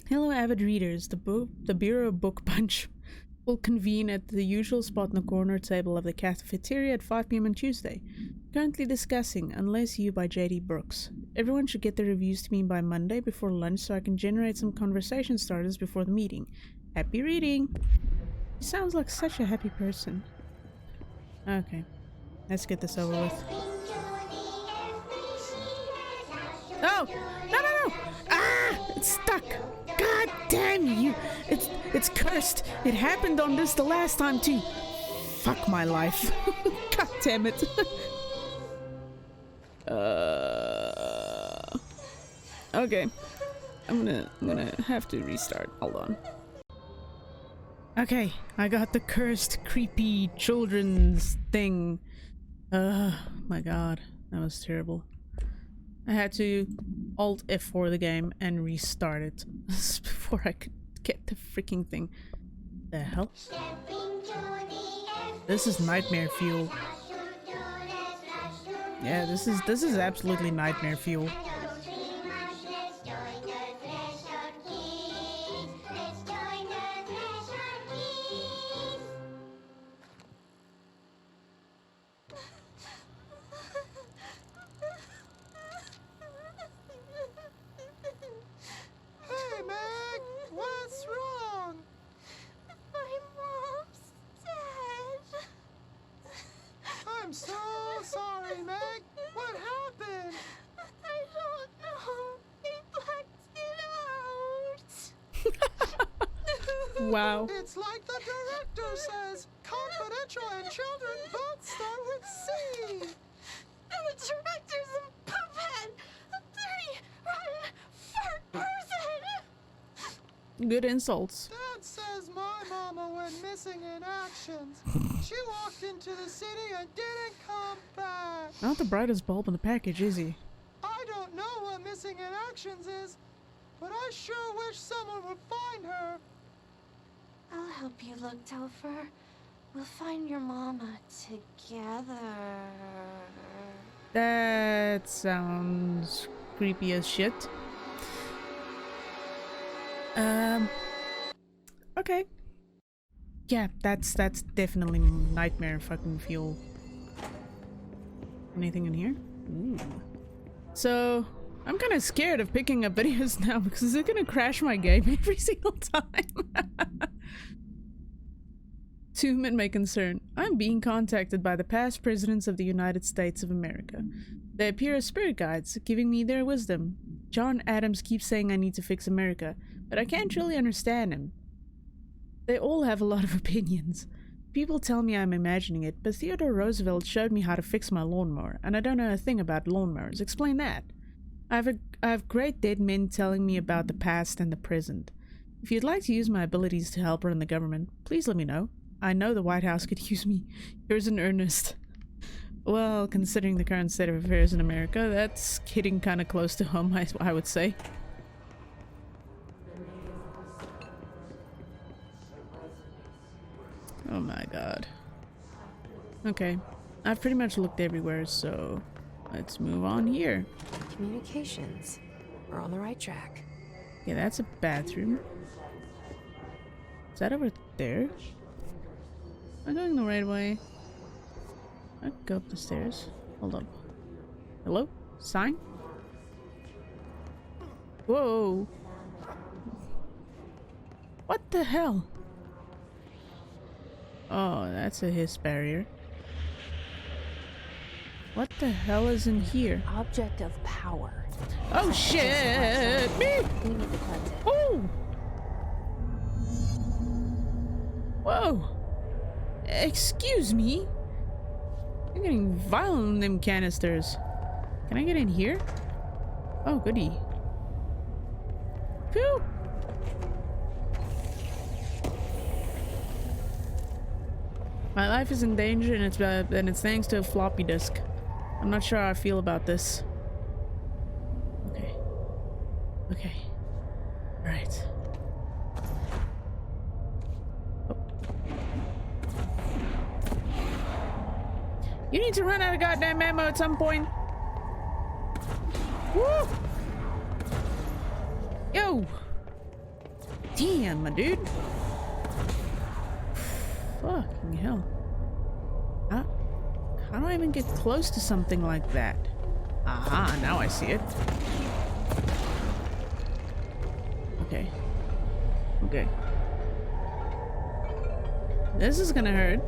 Hello, avid readers. The Bureau Book Bunch will convene at the usual spot in the corner table of the cafeteria at 5 p.m. on Tuesday. Currently discussing Unless You by J.D. Brooks. Everyone should get their reviews to me by Monday before lunch so I can generate some conversation starters before the meeting. Happy reading! He sounds like such a happy person. Okay, let's get this over with. Oh! No! Ah! It's stuck! God damn you! It's cursed! It happened on this the last time too! Fuck my life. God damn it. Okay. I'm gonna have to restart. Hold on. Okay, I got the cursed, creepy children's thing. My god, that was terrible. I had to Alt F4 the game and restart it before I could get the freaking thing. The hell? This is nightmare fuel. Yeah, this is absolutely nightmare fuel. I'm so sorry, Meg. What happened? I don't know. They blacked it out. Wow. It's like the director says. Confidential and children both start with C. The director's a puppet. A dirty, rotten, fart person. Good insults. Dad says my mama went missing in actions. She walked into the city and didn't come back. Not the brightest bulb in the package, is he? I don't know what missing in actions is, but I sure wish someone would find her. I'll help you look, Topher. We'll find your mama together. That sounds creepy as shit. Okay. Yeah, that's definitely nightmare fucking fuel. Anything in here? Ooh. So, I'm kind of scared of picking up videos now because they're gonna crash my game every single time. To whom it may concern, I'm being contacted by the past presidents of the United States of America. They appear as spirit guides, giving me their wisdom. John Adams keeps saying I need to fix America, but I can't really understand him. They all have a lot of opinions. People tell me I'm imagining it, but Theodore Roosevelt showed me how to fix my lawnmower, and I don't know a thing about lawnmowers. Explain that. I have great dead men telling me about the past and the present. If you'd like to use my abilities to help run the government, please let me know. I know the White House could use me. Yours in earnest. Well, considering the current state of affairs in America, that's hitting kind of close to home, I would say. Oh my god. Okay, I've pretty much looked everywhere, so let's move on here. Communications. We're on the right track. Yeah, that's a bathroom. Is that over there? Am I going the right way? I can go up the stairs. Hold up. Hello? Sign? Whoa! What the hell? Oh, that's a hiss barrier. What the hell is in here? Object of power. Oh shit! Me! We need to cleanse it. Oh! Whoa! Excuse me? I'm getting violent in them canisters. Can I get in here? Oh, goody. Phew! My life is in danger, and it's thanks to a floppy disk. I'm not sure how I feel about this. Okay. Okay. Alright. Oh. You need to run out of goddamn ammo at some point. Woo! Yo! Damn, my dude. Fucking hell. How do I even get close to something like that? Aha, now I see it. Okay. Okay. This is gonna hurt.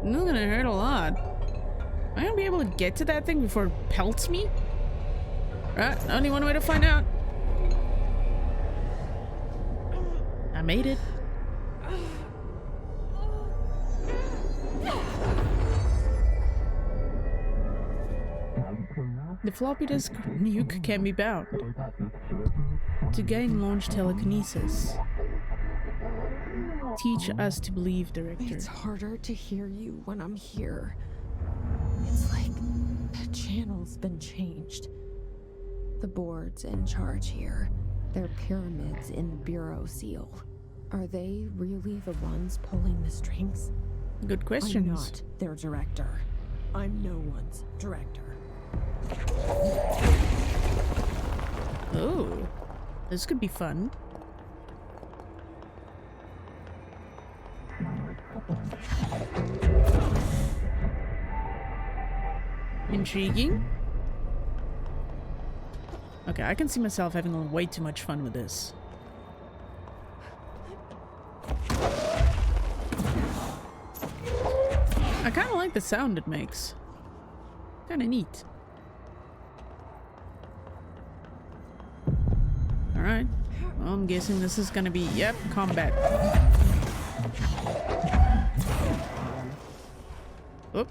This is gonna hurt a lot. Am I gonna be able to get to that thing before it pelts me? Right, only one way to find out. I made it. The floppy disk nuke can be bound to gain launch telekinesis. Teach us to believe, Director. It's harder to hear you when I'm here. It's like the channel's been changed. The board's in charge here. They're pyramids in the Bureau seal. Are they really the ones pulling the strings? Good questions. I'm not their director. I'm no one's director. Oh, this could be fun. Intriguing. Okay, I can see myself having way too much fun with this. I kind of like the sound it makes. Kind of neat. Alright. Well, I'm guessing this is gonna be, yep, combat. Oop.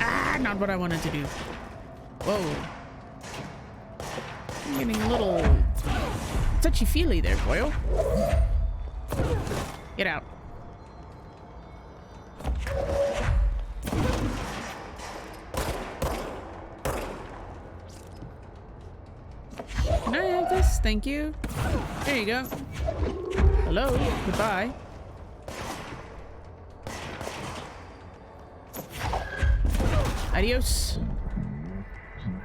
Ah, not what I wanted to do. Whoa. I'm getting a little touchy-feely there, boyo. Get out. Can I have this? Thank you. There you go. Hello. Goodbye. Adios.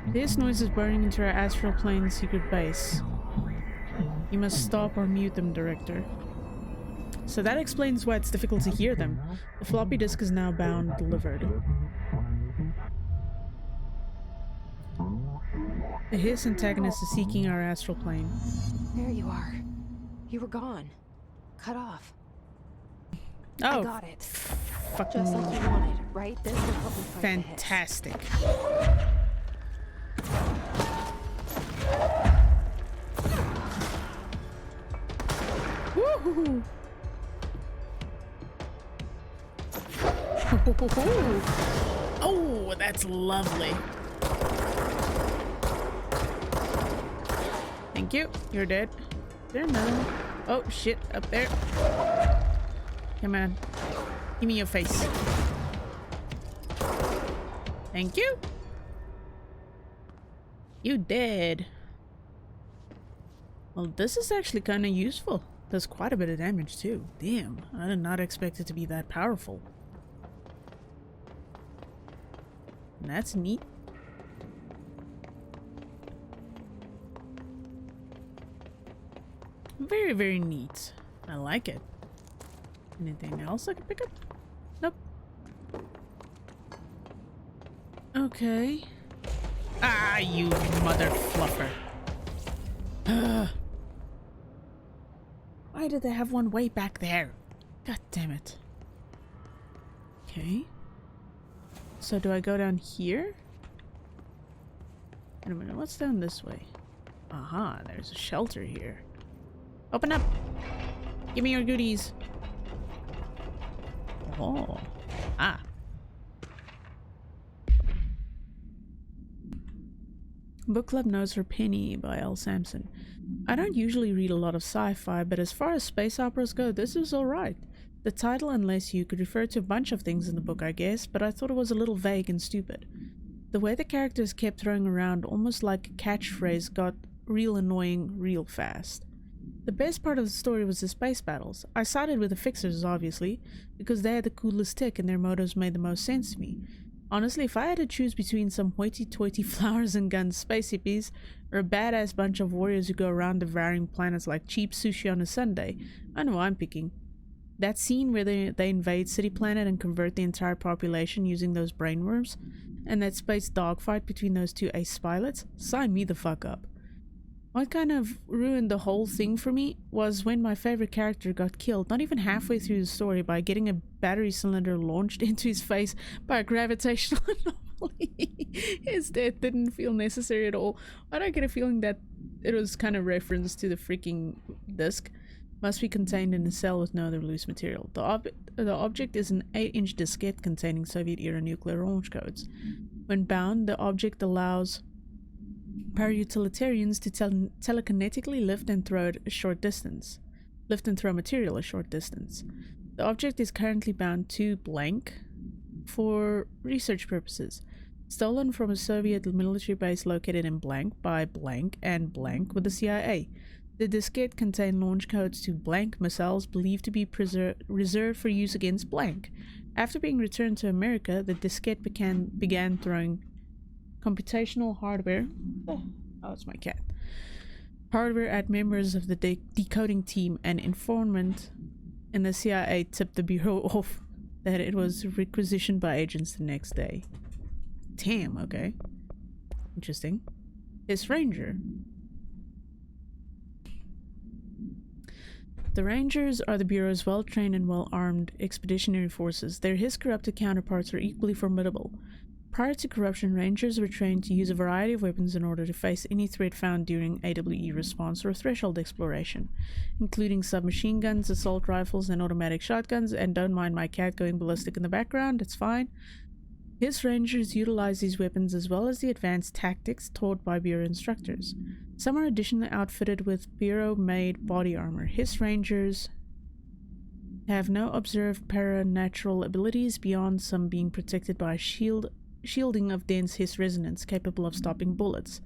This noise is burning into our astral plane secret base. You must stop or mute them, Director. So that explains why it's difficult to hear them. The floppy disk is now bound, delivered. The hiss antagonist is seeking our astral plane. There you are. You were gone. Cut off. Oh, I got it. Fucking Just like you wanted, right? This will help me fight the hiss. fantastic. Woohoo! Oh, that's lovely. Thank you. You're dead. There, no. Oh shit! Up there. Come on. Give me your face. Thank you. You dead. Well, this is actually kind of useful. Does quite a bit of damage too. Damn, I did not expect it to be that powerful. And that's neat. Very, very neat. I like it. Anything else I can pick up? Nope. Okay. Ah, you mother fluffer. Why did they have one way back there? God damn it. Okay. So do I go down here? Wait a minute, what's down this way? Aha, there's a shelter here. Open up! Give me your goodies! Oh. Ah. Book Club Notes for Penny by L. Sampson. I don't usually read a lot of sci-fi, but as far as space operas go, this is alright. The title, unless you could refer to a bunch of things in the book, I guess, but I thought it was a little vague and stupid. The way the characters kept throwing around almost like a catchphrase got real annoying real fast. The best part of the story was the space battles. I sided with the Fixers, obviously, because they had the coolest tech and their motos made the most sense to me. Honestly, if I had to choose between some hoity-toity flowers and guns space hippies or a badass bunch of warriors who go around devouring planets like cheap sushi on a Sunday, I know I'm picking. That scene where they invade City Planet and convert the entire population using those brainworms, and that space dogfight between those two ace pilots, sign me the fuck up. What kind of ruined the whole thing for me was when my favorite character got killed not even halfway through the story by getting a battery cylinder launched into his face by a gravitational anomaly. His death didn't feel necessary at all. I don't get a feeling that it was kind of reference to the freaking disc. Must be contained in a cell with no other loose material. The object is an 8-inch diskette containing Soviet-era nuclear launch codes. When bound, the object allows para-utilitarians to telekinetically lift and throw material a short distance. The object is currently bound to blank for research purposes. Stolen from a Soviet military base located in blank by blank and blank with the CIA. The diskette contained launch codes to blank missiles believed to be reserved for use against blank. After being returned to America, the diskette began throwing computational hardware. Oh, it's my cat. Hardware at members of the decoding team. An informant in the CIA tipped the bureau off that it was requisitioned by agents the next day. Damn, okay. Interesting. His Ranger. The Rangers are the Bureau's well-trained and well-armed expeditionary forces. Their His-corrupted counterparts are equally formidable. Prior to corruption, Rangers were trained to use a variety of weapons in order to face any threat found during AWE response or threshold exploration, including submachine guns, assault rifles, and automatic shotguns, and don't mind my cat going ballistic in the background, it's fine. His Rangers utilize these weapons as well as the advanced tactics taught by Bureau instructors. Some are additionally outfitted with Bureau-made body armor. His Rangers have no observed paranatural abilities beyond some being protected by shielding of dense His resonance capable of stopping bullets.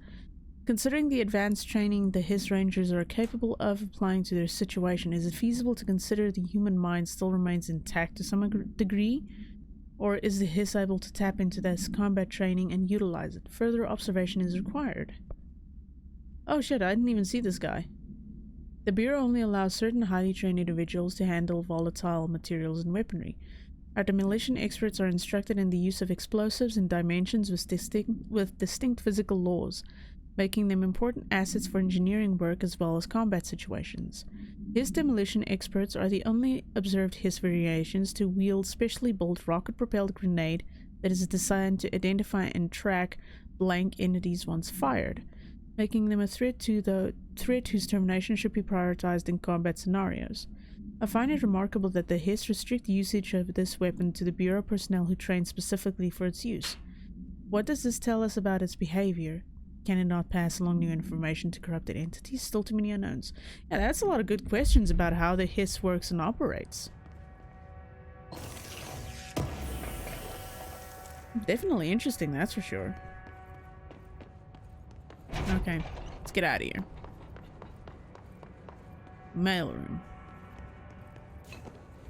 Considering the advanced training the His Rangers are capable of applying to their situation, is it feasible to consider the human mind still remains intact to some degree? Or is the His able to tap into this combat training and utilize it? Further observation is required. Oh shit, I didn't even see this guy. The Bureau only allows certain highly trained individuals to handle volatile materials and weaponry. Our demolition experts are instructed in the use of explosives in dimensions with distinct physical laws, making them important assets for engineering work as well as combat situations. His demolition experts are the only observed His variations to wield specially built rocket-propelled grenade that is designed to identify and track blank entities once fired, making them a threat whose termination should be prioritized in combat scenarios. I find it remarkable that the His restrict usage of this weapon to the Bureau personnel who train specifically for its use. What does this tell us about its behavior? Can it not pass along new information to corrupted entities? Still too many unknowns. Yeah, that's a lot of good questions about how the His works and operates. Definitely interesting, that's for sure. Okay, let's get out of here. Mailroom.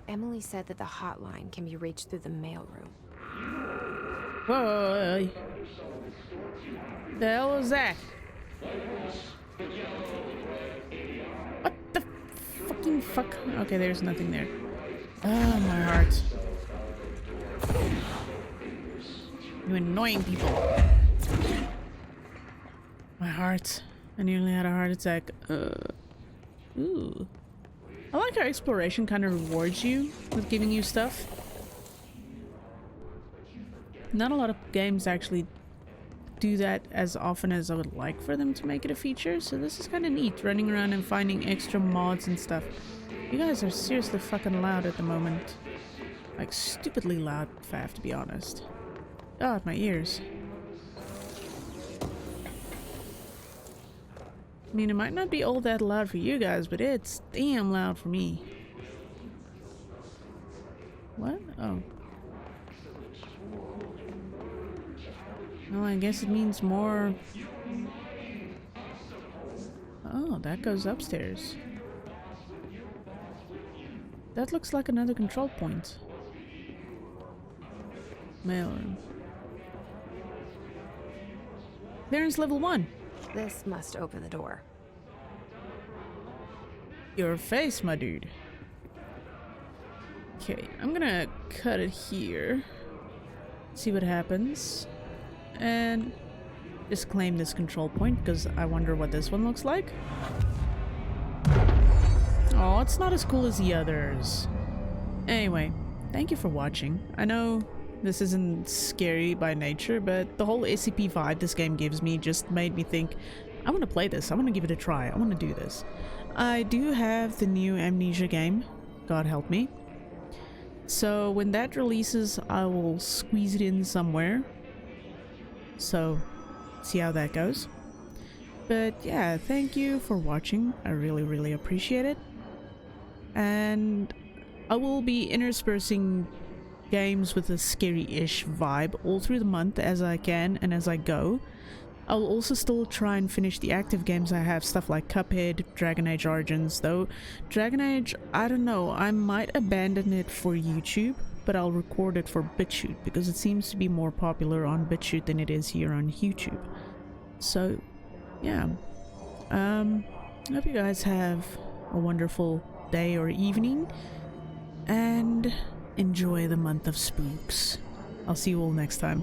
Emily said that the hotline can be reached through the mailroom. Whoa! The hell was that? What the fucking fuck? Okay, there's nothing there. Oh, my heart. You annoying people. My heart. I nearly had a heart attack. Ooh. I like how exploration kind of rewards you with giving you stuff. Not a lot of games actually do that as often as I would like for them to make it a feature, so this is kind of neat, running around and finding extra mods and stuff. You guys are seriously fucking loud at the moment. Like, stupidly loud, if I have to be honest. God, my ears. I mean, it might not be all that loud for you guys, but it's damn loud for me. What? Oh. Well, I guess it means more... Oh, that goes upstairs. That looks like another control point. Mailroom. Clearance level 1. This must open the door. Your face, my dude. Okay, I'm gonna cut it here. See what happens. And just claim this control point because I wonder what this one looks like. Oh, it's not as cool as the others. Anyway, thank you for watching. I know this isn't scary by nature, but the whole SCP vibe this game gives me just made me think, I want to play this, I want to give it a try, I want to do this. I do have the new Amnesia game, God help me. So when that releases, I will squeeze it in somewhere. So, see how that goes. But yeah, thank you for watching, I really appreciate it. And I will be interspersing games with a scary-ish vibe all through the month as I can and as I go. I will also still try and finish the active games I have, stuff like Cuphead, Dragon Age Origins, though Dragon Age, I don't know, I might abandon it for YouTube, but I'll record it for BitChute because it seems to be more popular on BitChute than it is here on YouTube. So, yeah. I hope you guys have a wonderful day or evening, and enjoy the month of spooks. I'll see you all next time.